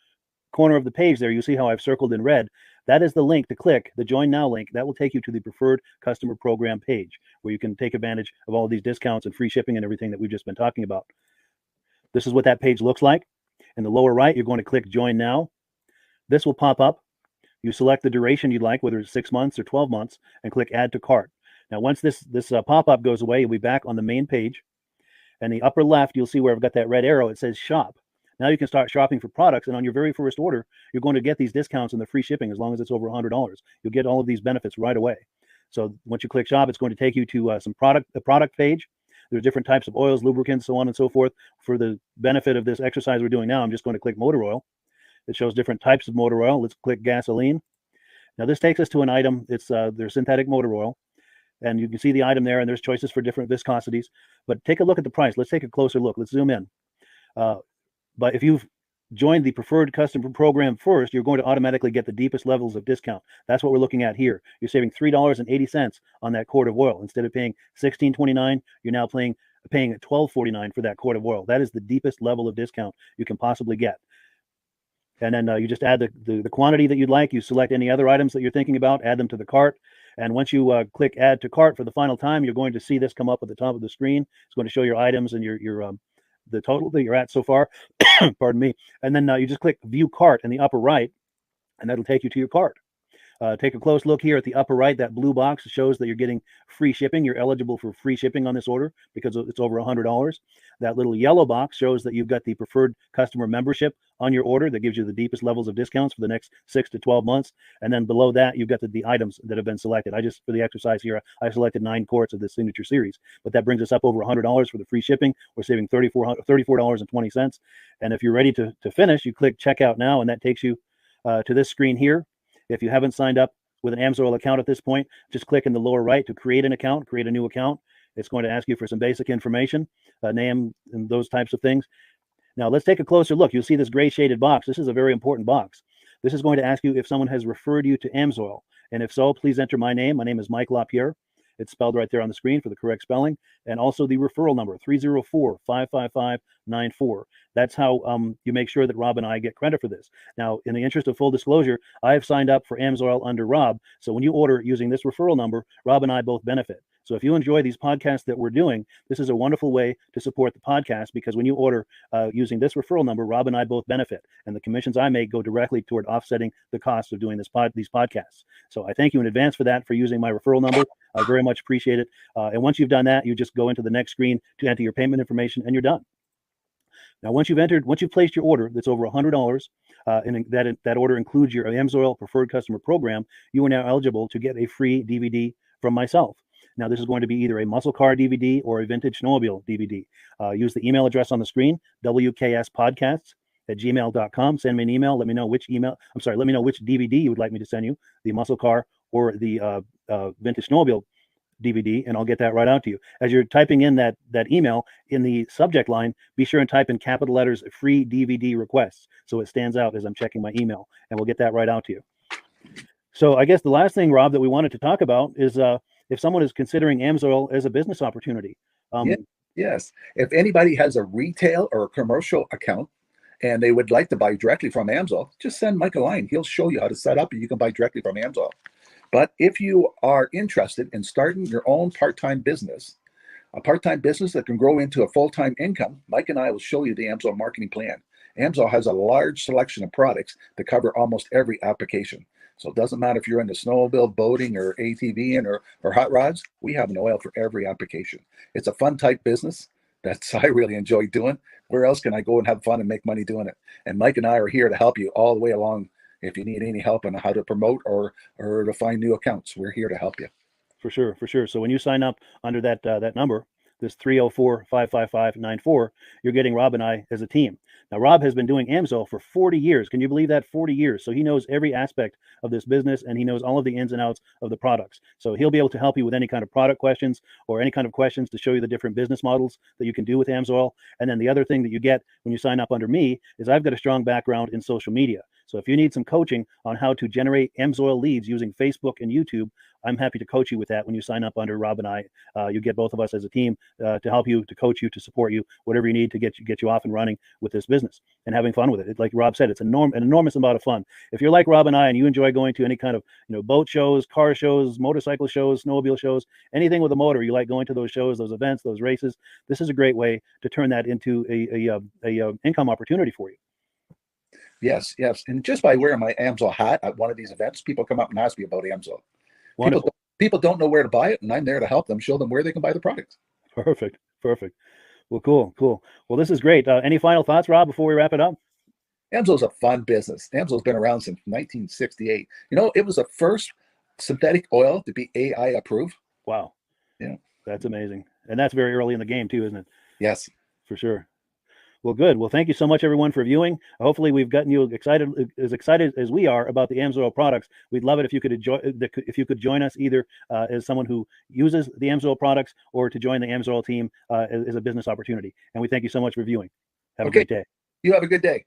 corner of the page there, you see how I've circled in red. That is the link to click, the Join Now link. That will take you to the preferred customer program page, where you can take advantage of all of these discounts and free shipping and everything that we've just been talking about. This is what that page looks like. In the lower right, you're going to click Join Now. This will pop up. You select the duration you'd like, whether it's 6 months or 12 months, and click Add to Cart. Now, once this pop-up goes away, you'll be back on the main page. And the upper left, you'll see where I've got that red arrow. It says Shop. Now you can start shopping for products, and on your very first order, you're going to get these discounts and the free shipping as long as it's over $100. You'll get all of these benefits right away. So once you click Shop, it's going to take you to the product page. There's different types of oils, lubricants, so on and so forth. For the benefit of this exercise we're doing now, I'm just going to click motor oil. It shows different types of motor oil. Let's click gasoline. Now this takes us to an item. It's their synthetic motor oil. And you can see the item there, and there's choices for different viscosities. But take a look at the price. Let's take a closer look. Let's zoom in. But if you've joined the preferred customer program first, you're going to automatically get the deepest levels of discount. That's what we're looking at here. You're saving $3.80 on that quart of oil. Instead of paying $16.29, you're now paying $12.49 for that quart of oil. That is the deepest level of discount you can possibly get. And then you just add the quantity that you'd like. You select any other items that you're thinking about, add them to the cart. And once you click Add to Cart for the final time, you're going to see this come up at the top of the screen. It's going to show your items and your the total that you're at so far. Pardon me. And then you just click View Cart in the upper right, and that'll take you to your cart. Take a close look here at the upper right. That blue box shows that you're getting free shipping. You're eligible for free shipping on this order because it's over $100. That little yellow box shows that you've got the preferred customer membership on your order that gives you the deepest levels of discounts for the next 6 to 12 months. And then below that, you've got the items that have been selected. For the exercise here, I selected 9 quarts of the signature series, but that brings us up over $100 for the free shipping. We're saving $34.20. And if you're ready to finish, you click Checkout Now, and that takes you to this screen here. If you haven't signed up with an AMSOIL account at this point, just click in the lower right to create an account, create a new account. It's going to ask you for some basic information, name and those types of things. Now let's take a closer look. You'll see this gray shaded box. This is a very important box. This is going to ask you if someone has referred you to AMSOIL. And if so, please enter my name. My name is Mike LaPierre. It's spelled right there on the screen for the correct spelling. And also the referral number, 304-555-94. That's how you make sure that Rob and I get credit for this. Now, in the interest of full disclosure, I have signed up for AMSOIL under Rob. So when you order using this referral number, Rob and I both benefit. So if you enjoy these podcasts that we're doing, this is a wonderful way to support the podcast, because when you order using this referral number, Rob and I both benefit. And the commissions I make go directly toward offsetting the cost of doing these podcasts. So I thank you in advance for that, for using my referral number. I very much appreciate it. And once you've done that, you just go into the next screen to enter your payment information, and you're done. Now, once you've placed your order that's over $100, and that order includes your AMSOIL preferred customer program, you are now eligible to get a free DVD from myself. Now, this is going to be either a muscle car DVD or a vintage snowmobile DVD. Use the email address on the screen, wkspodcasts@gmail.com. Send me an email. Let me know which DVD you would like me to send you, the muscle car or the vintage snowmobile DVD, and I'll get that right out to you. As you're typing in that email, in the subject line, be sure and type in capital letters, free DVD requests, so it stands out as I'm checking my email, and we'll get that right out to you. So I guess the last thing, Rob, that we wanted to talk about is if someone is considering AMSOIL as a business opportunity. Yes. If anybody has a retail or a commercial account and they would like to buy directly from AMSOIL, just send Mike a line. He'll show you how to set up, and you can buy directly from AMSOIL. But if you are interested in starting your own part-time business, a part-time business that can grow into a full-time income, Mike and I will show you the AMSOIL marketing plan. AMSOIL has a large selection of products that cover almost every application. So it doesn't matter if you're into snowmobile, boating, or ATVing, or hot rods. We have an oil for every application. It's a fun type business that's I really enjoy doing. Where else can I go and have fun and make money doing it? And Mike and I are here to help you all the way along. If you need any help on how to promote or to find new accounts, we're here to help you. For sure. So when you sign up under that number, this 304-555-94, you're getting Rob and I as a team. Now, Rob has been doing AMSOIL for 40 years. Can you believe that? 40 years. So he knows every aspect of this business, and he knows all of the ins and outs of the products. So he'll be able to help you with any kind of product questions or any kind of questions to show you the different business models that you can do with AMSOIL. And then the other thing that you get when you sign up under me is I've got a strong background in social media. So if you need some coaching on how to generate AMSOIL leads using Facebook and YouTube, I'm happy to coach you with that when you sign up under Rob and I. You get both of us as a team to help you, to coach you, to support you, whatever you need to get you off and running with this business and having fun with it. Like Rob said, it's an enormous amount of fun. If you're like Rob and I and you enjoy going to any kind of boat shows, car shows, motorcycle shows, snowmobile shows, anything with a motor, you like going to those shows, those events, those races, this is a great way to turn that into a income opportunity for you. Yes, yes. And just by wearing my Amsoil hat at one of these events, people come up and ask me about Amsoil. Wonderful. People don't know where to buy it, and I'm there to help them, show them where they can buy the product. Perfect. Perfect. Well, cool. Cool. Well, this is great. Any final thoughts, Rob, before we wrap it up? Amsoil's a fun business. Amsoil's been around since 1968. You know, it was the first synthetic oil to be AI approved. Wow. Yeah. That's amazing. And that's very early in the game too, isn't it? Yes. For sure. Well, good. Well, thank you so much, everyone, for viewing. Hopefully, we've gotten you excited as we are about the Amsoil products. We'd love it if you could join us either as someone who uses the Amsoil products or to join the Amsoil team as a business opportunity. And we thank you so much for viewing. Have a great day. You have a good day.